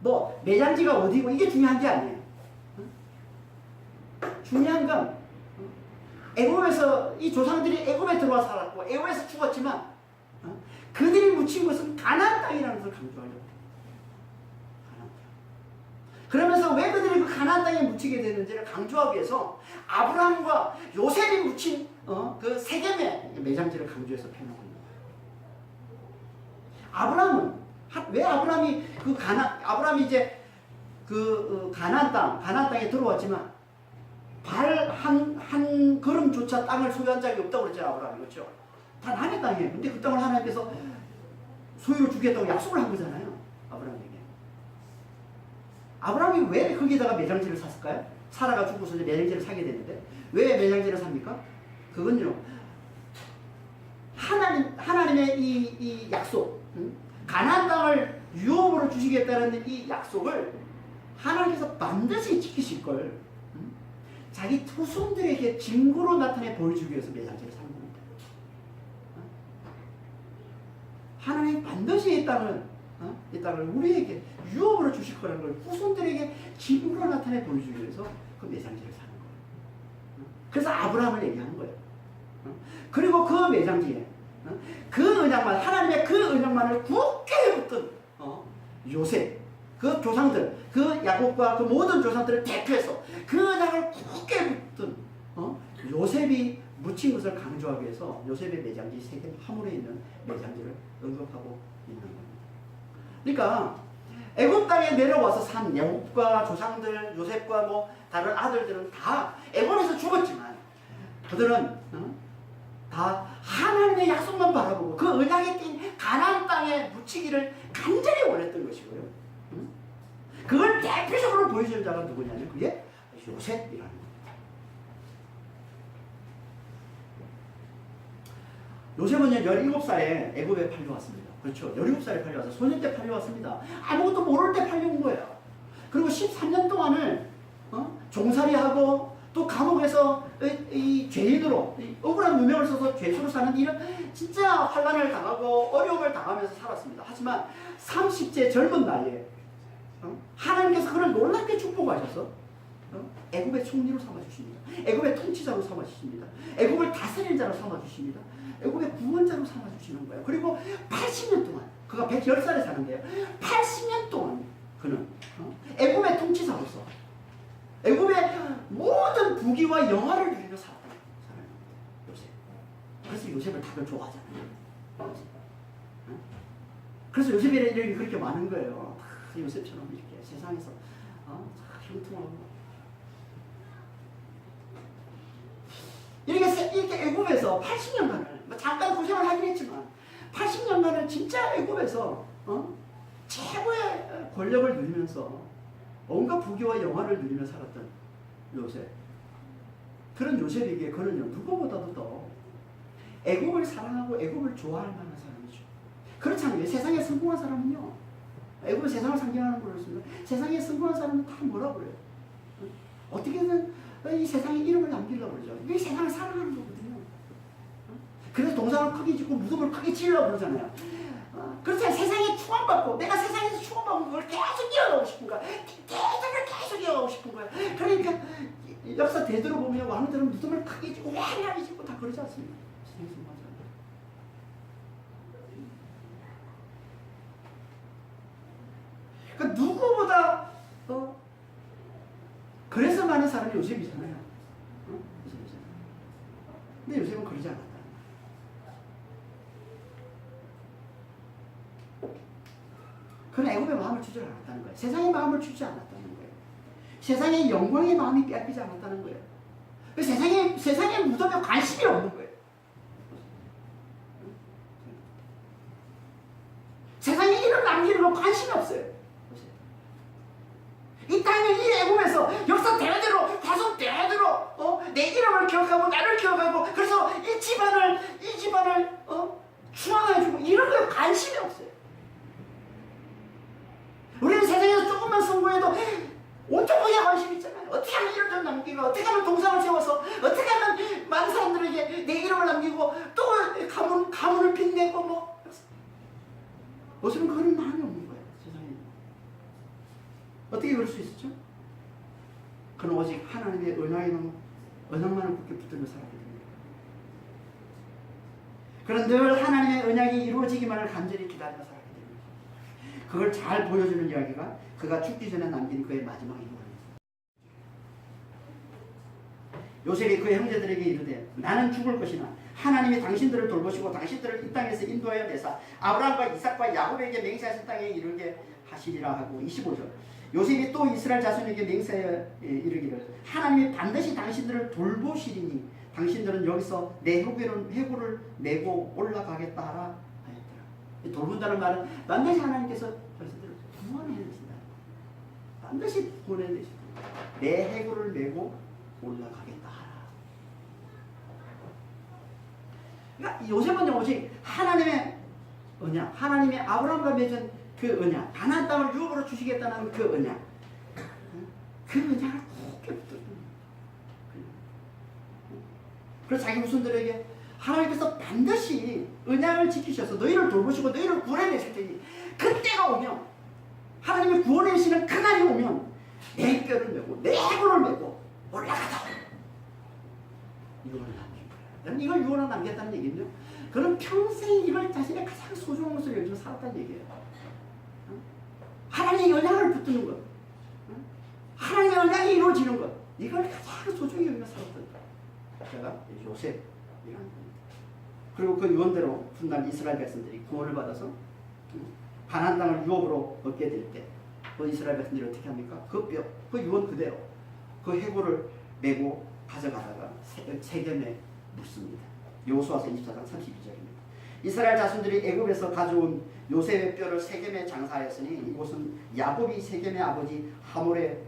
뭐 매장지가 어디고 이게 중요한 게 아니에요. 중요한 건 애굽에서 이 조상들이 애굽에 들어와 살았고 애굽에서 죽었지만 그들이 묻힌 것은 가나안 땅이라는 것을 강조하려고. 가나안 땅. 그러면서 왜 그들이 그 가나안 땅에 묻히게 되는지를 강조하기 위해서 아브라함과 요셉이 묻힌 그 세겜의 매장지를 강조해서 표현하고 있는 거예요. 아브라함은 왜 아브라함이 이제 가나안 땅에 들어왔지만 발 한 걸음조차 땅을 소유한 적이 없다고 그랬잖아요. 아브라함이. 그렇죠? 다 남의 땅이에요. 근데 그 땅을 하나님께서 소유로 주겠다고 약속을 한 거잖아요. 아브라함에게. 아브라함이 왜 거기다가 매장지를 샀을까요? 사라가 죽고서 이제 매장지를 사게 되는데 왜 매장지를 삽니까? 그건요, 하나님의 이 약속, 가나안 땅을 유업으로 주시겠다는 이 약속을 하나님께서 반드시 지키실 걸 자기 후손들에게 증거로 나타내 보여주기 위해서 매장지를 산 겁니다. 하나님이 반드시 이 땅을 우리에게 유업으로 주실 거라는 걸 후손들에게 증거로 나타내 보여주기 위해서 그 매장지를 사는 거예요. 그래서 아브라함을 얘기하는 거예요. 그리고 그 매장지에 그 언약만, 하나님의 그 언약만을 굳게 붙든 요셉, 그 조상들, 그 야곱과 그 모든 조상들을 대표해서 그 언약을 굳게 붙든 요셉이 묻힌 것을 강조하기 위해서 요셉의 매장지 세겜 하물에 있는 매장지를 언급하고 있는 겁니다. 그러니까 애굽 땅에 내려와서 산 야곱과 조상들, 요셉과 뭐 다른 아들들은 다 애굽에서 죽었지만 그들은 다 하나님의 약속만 바라보고 그 언약에 낀 가나안 땅에 묻히기를 간절히 원했던 것이고요. 그걸 대표적으로 보여주는 자가 누구냐면 그게 요셉이라는 겁니다. 요셉은요 17살에 애굽에 팔려왔습니다. 그렇죠. 17살에 팔려와서 소년 때 팔려왔습니다. 아무것도 모를 때 팔려온 거예요. 그리고 13년 동안을 종살이하고 또 감옥에서 이 죄인으로 억울한 누명을 써서 죄수로 사는 이런 진짜 환난을 당하고 어려움을 당하면서 살았습니다. 하지만 30세 젊은 나이에 하나님께서 그를 놀랍게 축복하셔서 애굽의 총리로 삼아주십니다. 애굽의 통치자로 삼아주십니다. 애굽을 다스릴 자로 삼아주십니다. 애굽의 구원자로 삼아주시는 거예요. 그리고 80년 동안 그가 110살에 사는데요. 80년 동안 그는 애굽의 통치자로서 애굽의 모든 부귀와 영화를 누리며 살았던 사람입니다. 요셉. 그래서 요셉을 다들 좋아하잖아요. 그래서 요셉의 이름이 그렇게 많은 거예요. 요셉처럼 이렇게 세상에서 형통하고 이렇게 애굽에서 80년간을 잠깐 고생을 하긴 했지만 80년간을 진짜 애굽에서 최고의 권력을 누리면서 온갖 부귀와 영화를 누리며 살았던 요셉. 그런 요셉에게 그는요 누구보다도 더 애굽을 사랑하고 애굽을 좋아할 만한 사람이죠. 그렇잖아요. 세상에 성공한 사람은요 애굽은 세상을 상징하는 거였습니다. 세상에 성공한 사람은 다 뭐라고 그래요? 어떻게든 이 세상에 이름을 남기려고 그러죠. 이게 세상을 사랑하는 거거든요. 그래서 동상을 크게 짓고 무덤을 크게 지으려고 그러잖아요. 그렇죠. 세상에 축원받고 내가 세상에서 축원받은 걸 계속 이어가고 싶은 거야. 대대로 계속 이어가고 싶은 거야. 그러니까 역사 대대로 보면 왕들은 무덤을 크게 짓고 화려하게 짓고 다 그러지 않습니까? 세상에서 맞아요. 그러니까 누구보다 그래서 많은 사람이 요셉이잖아요. 요셉이잖아요. 근데 요셉은 그러지 않았다. 그는 애굽의 마음을 주지 않았다는 거예요. 세상의 마음을 주지 않았다는 거예요. 세상의 영광의 마음이 빼앗기지 않았다는 거예요. 세상의 무덤에 관심이 없는 거예요. 세상에 이름 남기는 거 관심이 없어요. 이 땅에 이 애굽에서 역사 대대로 자손 대대로 내 이름을 기억하고 나를 기억하고 그래서 이 집안을 수강해주고 이런 거에 관심이 없어요. 우리는 세상에서 조금만 성공해도 온통 거기에 관심이 있잖아요. 어떻게 하면 이름을 좀 남기고, 어떻게 하면 동상을 세워서, 어떻게 하면 많은 사람들에게 내 이름을 남기고, 또 가문을 빛내고, 뭐. 요즘은 그런 마음이 없는 거예요, 세상에. 어떻게 그럴 수 있었죠? 그는 오직 하나님의 언약만을 굳게 붙들며 살았기 때문에. 그는 늘 하나님의 언약이 이루어지기만을 간절히 기다리며 살았기 때문에. 그걸 잘 보여주는 이야기가 그가 죽기 전에 남긴 그의 마지막 인물입니다. 요셉이 그의 형제들에게 이르되 나는 죽을 것이나 하나님이 당신들을 돌보시고 당신들을 이 땅에서 인도하여 내사 아브라함과 이삭과 야곱에게 맹세하신 땅에 이르게 하시리라 하고 25절 요셉이 또 이스라엘 자손에게 맹세하여 이르기를 하나님이 반드시 당신들을 돌보시리니 당신들은 여기서 내 해구를 메고 올라가겠다 하라 하였더라. 돌본다는 말은 반드시 하나님께서 당신들을 구원해내신다. 반드시 구원해내신다. 내 해구를 메고 올라가겠다 하라. 그러니까 요셉은 오직 하나님의 언약, 하나님의 아브라함과 맺은 그 언약, 가나안 땅을 유업으로 주시겠다는 그 언약, 그 언약을 굳게 붙들고 그래서 자기 후손들에게 하나님께서 반드시 언약을 지키셔서 너희를 돌보시고 너희를 구원해내실 테니 그때가 오면 하나님이 구원해내시는 그날이 오면 내 뼈를 메고 내 해골을 메고 올라가다. 유언을 남긴 거예요. 이걸 유언을 남겼다는 얘기는요. 그는 평생 이걸 자신의 가장 소중한 것을 여기서 살았다는 얘기예요. 하나님의 언약을 붙드는 것, 하나님의 언약이 이루어지는 것, 이걸 가장 소중히 여기서 살았던 것. 제가 요셉이라는 겁니다. 그리고 그 유언대로 훗날 이스라엘 백성들이 구원을 받아서 가나안 땅을 유업으로 얻게 될 때, 그 이스라엘 백성들이 어떻게 합니까? 그 유언 그대로 그 해골을 메고 가져가다가 세겜에 묻습니다. 여호수아서 24장 32절입니다. 이스라엘 자손들이 애굽에서 가져온 요셉의 뼈를 세겜에 장사하였으니 이곳은 야곱이 세겜의 아버지 하몰의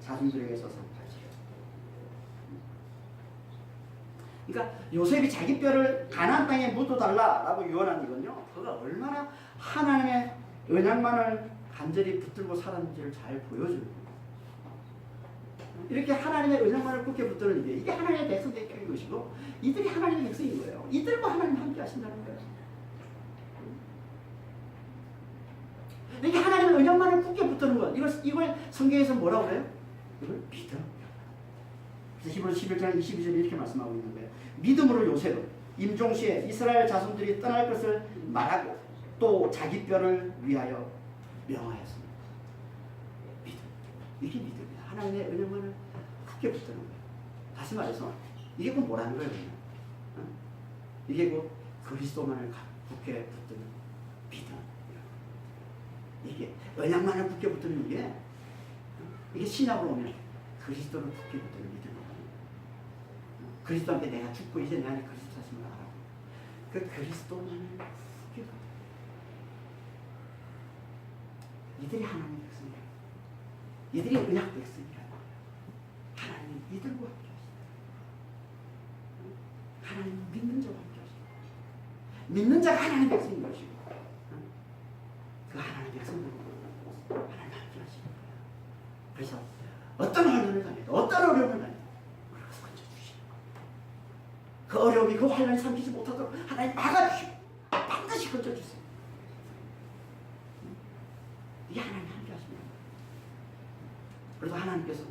자손들에게서 산 발지요. 그러니까 요셉이 자기 뼈를 가나안 땅에 묻어달라라고 유언한 이건요. 그가 얼마나 하나님의 언약만을 간절히 붙들고 살았는지를 잘 보여주는 거예요. 이렇게 하나님의 언약만을 굳게 붙드는 이게 하나님의 백성들의 격인 것이고 이들이 하나님의 백성인 거예요. 이들과 하나님 함께 하신다는 거예요. 이렇게 하나님의 언약만을 굳게 붙드는 것, 이걸 성경에서 뭐라고 그래요? 이걸 믿음. 그래서 히브리서 11장 22절에 이렇게 말씀하고 있는 거예요. 믿음으로 요셉은 임종시에 이스라엘 자손들이 떠날 것을 말하고 또 자기 뼈를 위하여 명하였습니다. 믿음. 이게 믿음이야. 하나님의 언약만을 굳게 붙드는 거예요. 다시 말해서 이게 곧 뭐라는 거예요? 이게 곧 그리스도만을 굳게 붙드는 믿음. 이게 언약만을 굳게 붙드는 이게 신약으로 오면 그리스도를 굳게 붙드는 믿음이거든요. 그리스도 함께 내가 죽고 이제 내 안에 그리스도 사심을 알아고 그 그리스도만을 굳게 붙드는 이들이 하나님의 백성이에요. 이들이 언약 백성이라는 거예요. 하나님은 이들과 함께 하십니다. 하나님은 믿는 자와 함께 하십니다. 믿는 자가 하나님의 백성인 것이고 그 하나님의 백성들과 하나님 함께 하십니다. 그래서 어떤 환난을 당해도 어떤 어려움을 당해도 우리가 건져주시는 거예요. 그 어려움이 그 환난이 삼키지 못하도록 하나님 막아주시고 반드시 건져주세요. 이게 하나님 함께 하십니다. 그래서 하나님께서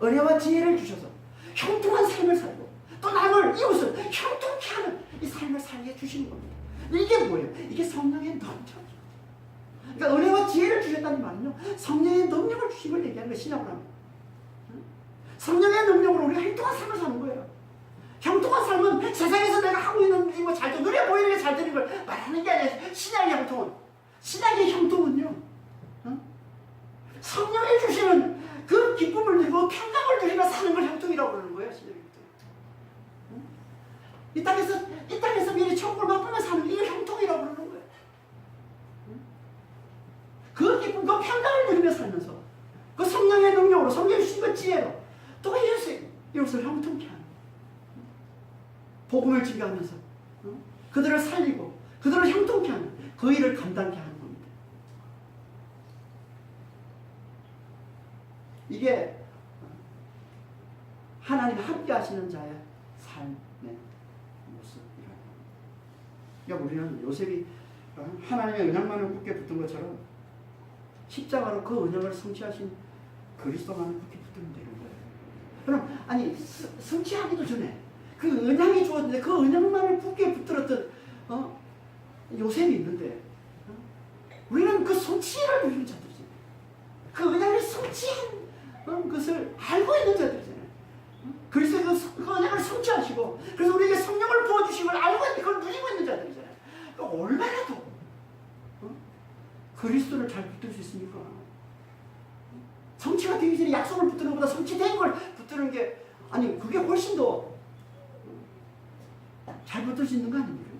은혜와 지혜를 주셔서 형통한 삶을 살고 또 남을 이웃을 형통케 하는 이 삶을 살게 해주시는 겁니다. 이게 뭐예요? 이게 성령의 넘쳐. 그러니까 은혜와 지혜를 주셨다는 말은요, 성령의 능력을 주신 걸 얘기하는 거예요. 신약으로 하면 성령의 능력으로 우리가 형통한 삶을 사는 거예요. 형통한 삶은 세상에서 내가 하고 있는 일이 뭐 잘 눈에 보이는 게 잘 되는 걸 말하는 게 아니라 신약의 형통은, 신약의 형통은요, 성령이 주시는 그 기쁨을 누리고 평강을 누리며 사는 걸 형통이라고 그러는 거예요. 신약의 형통. 이 땅에서 미리 천국을 맛보며 사는 게 형통이라고 그러는 거예요. 그 기쁨, 그 평강을 누리며 살면서 그 성령의 능력으로, 성령이 주신 그 지혜로 또 이것을 형통케 하는 복음을 증가하면서 그들을 살리고 그들을 형통케 하는, 그 일을 감당케 하는 겁니다. 이게 하나님이 함께 하시는 자의 삶의 모습이라는 겁니다. 그러니까 우리는 요셉이 하나님의 은약만을 굳게 붙든 것처럼 십자가로 그 은약을 성취하신 그리스도만을 굳게 붙들면 되는 거예요. 그럼 아니 성취하기도 전에 그 은약이 주었는데 그 은약만을 굳게 붙들었던 요셉이 있는데 우리는 그 성취를 누리는 자들이잖아요. 그 은약을 성취한 것을 알고 있는 자들이잖아요. 그리스도가 그 은약을 성취하시고 그래서 우리에게 성령을 부어주신 걸 알고 있는, 그걸 누리고 있는 자들이잖아요. 그러니까 얼마나 더 그리스도를 잘 붙들 수 있습니까? 성취가 되기 전에 약속을 붙드는 것보다 성취된 걸 붙드는 게, 아니 그게 훨씬 더 잘 붙들 수 있는 거 아닙니까?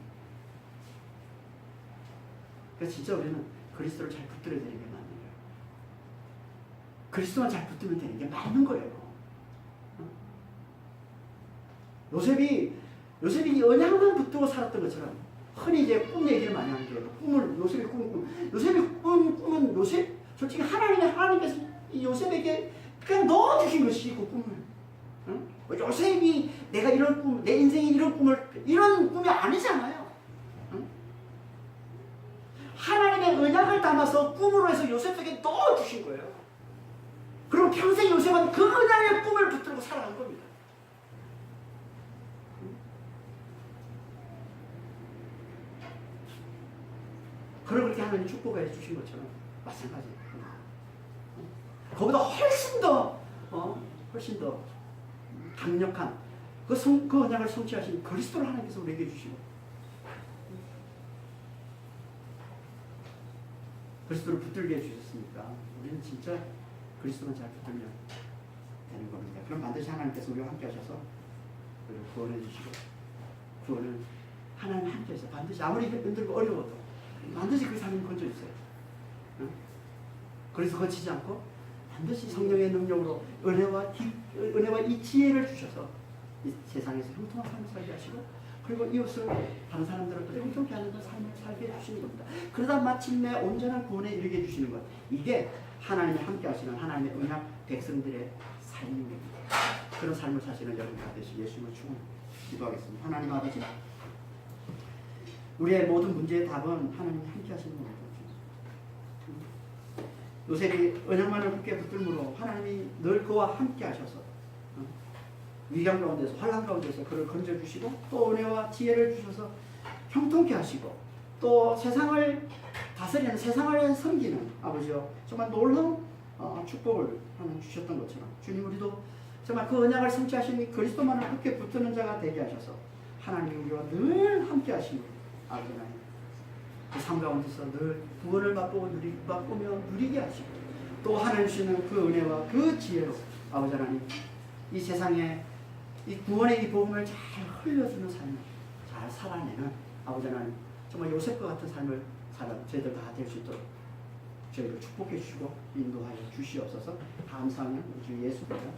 그래서 진짜 우리는 그리스도를 잘 붙들어야 되는 게 맞는 거예요. 그리스도만 잘 붙들면 되는 게 맞는 거예요. 요셉이 언약만 붙들고 살았던 것처럼, 흔히 이제 꿈 얘기를 많이 하는 거예요. 요셉이 꿈은 솔직히 하나님께서 이 요셉에게 그냥 넣어주신 것이 그 꿈을. 요셉이 내가 이런 꿈, 내 인생이 이런 꿈이 아니잖아요. 하나님의 언약을 담아서 꿈으로 해서 요셉에게 넣어주신 거예요. 그럼 평생 요셉은 그 언약의 꿈을 붙들고 살아간 겁니다. 그걸 그렇게 하나님 축복해 주신 것처럼 마찬가지예요. 그보다 훨씬 더 강력한 그 언약을 성취하신 그리스도를 하나님께서 우리에게 주시고, 그리스도를 붙들게 해주셨으니까 우리는 진짜 그리스도만 잘 붙들면 되는 겁니다. 그럼 반드시 하나님께서 우리와 함께 하셔서 우리를 구원해 주시고, 구원을 하나님 함께 하셔서 반드시 아무리 힘들고 어려워도 반드시 그 삶을 건져주세요. 그래서 거치지 않고 반드시 성령의 능력으로 은혜와 이 지혜를 주셔서 이 세상에서 형통한 삶을 살게 하시고, 그리고 이웃을 다른 사람들을 형통케 하는 삶을 살게 해주시는 겁니다. 그러다 마침내 온전한 구원에 이르게 해주시는 것, 이게 하나님이 함께 하시는 하나님의 언약 백성들의 삶입니다. 그런 삶을 사시는 여러분들 되시 예수님을 축원 기도하겠습니다. 하나님 아버지, 우리의 모든 문제의 답은 하나님이 함께 하시는 겁니다. 요셉이 언약만을 굳게 붙들므로 하나님이 늘 그와 함께 하셔서 위경 가운데서, 환난 가운데서 그를 건져주시고, 또 은혜와 지혜를 주셔서 형통케 하시고, 또 세상을 다스리는, 세상을 섬기는 아버지여, 정말 놀라운 축복을 하나님 주셨던 것처럼 주님, 우리도 정말 그 언약을 성취하신 그리스도만을 굳게 붙드는 자가 되게 하셔서 하나님이 우리와 늘 함께 하시는 아버지 하나님, 그 삶 가운데서 늘 구원을 맛보며 누리게 하시고, 또 하나님 주시는 그 은혜와 그 지혜로 아버지 하나님, 이 세상에 이 구원의 이 복음을 잘 흘려주는 삶을 잘 살아내는 아버지 하나님, 정말 요셉과 같은 삶을 살아 저희들 다 될 수 있도록 저희를 축복해 주시고 인도하여 주시옵소서. 감사하며 우리 주 예수입니다.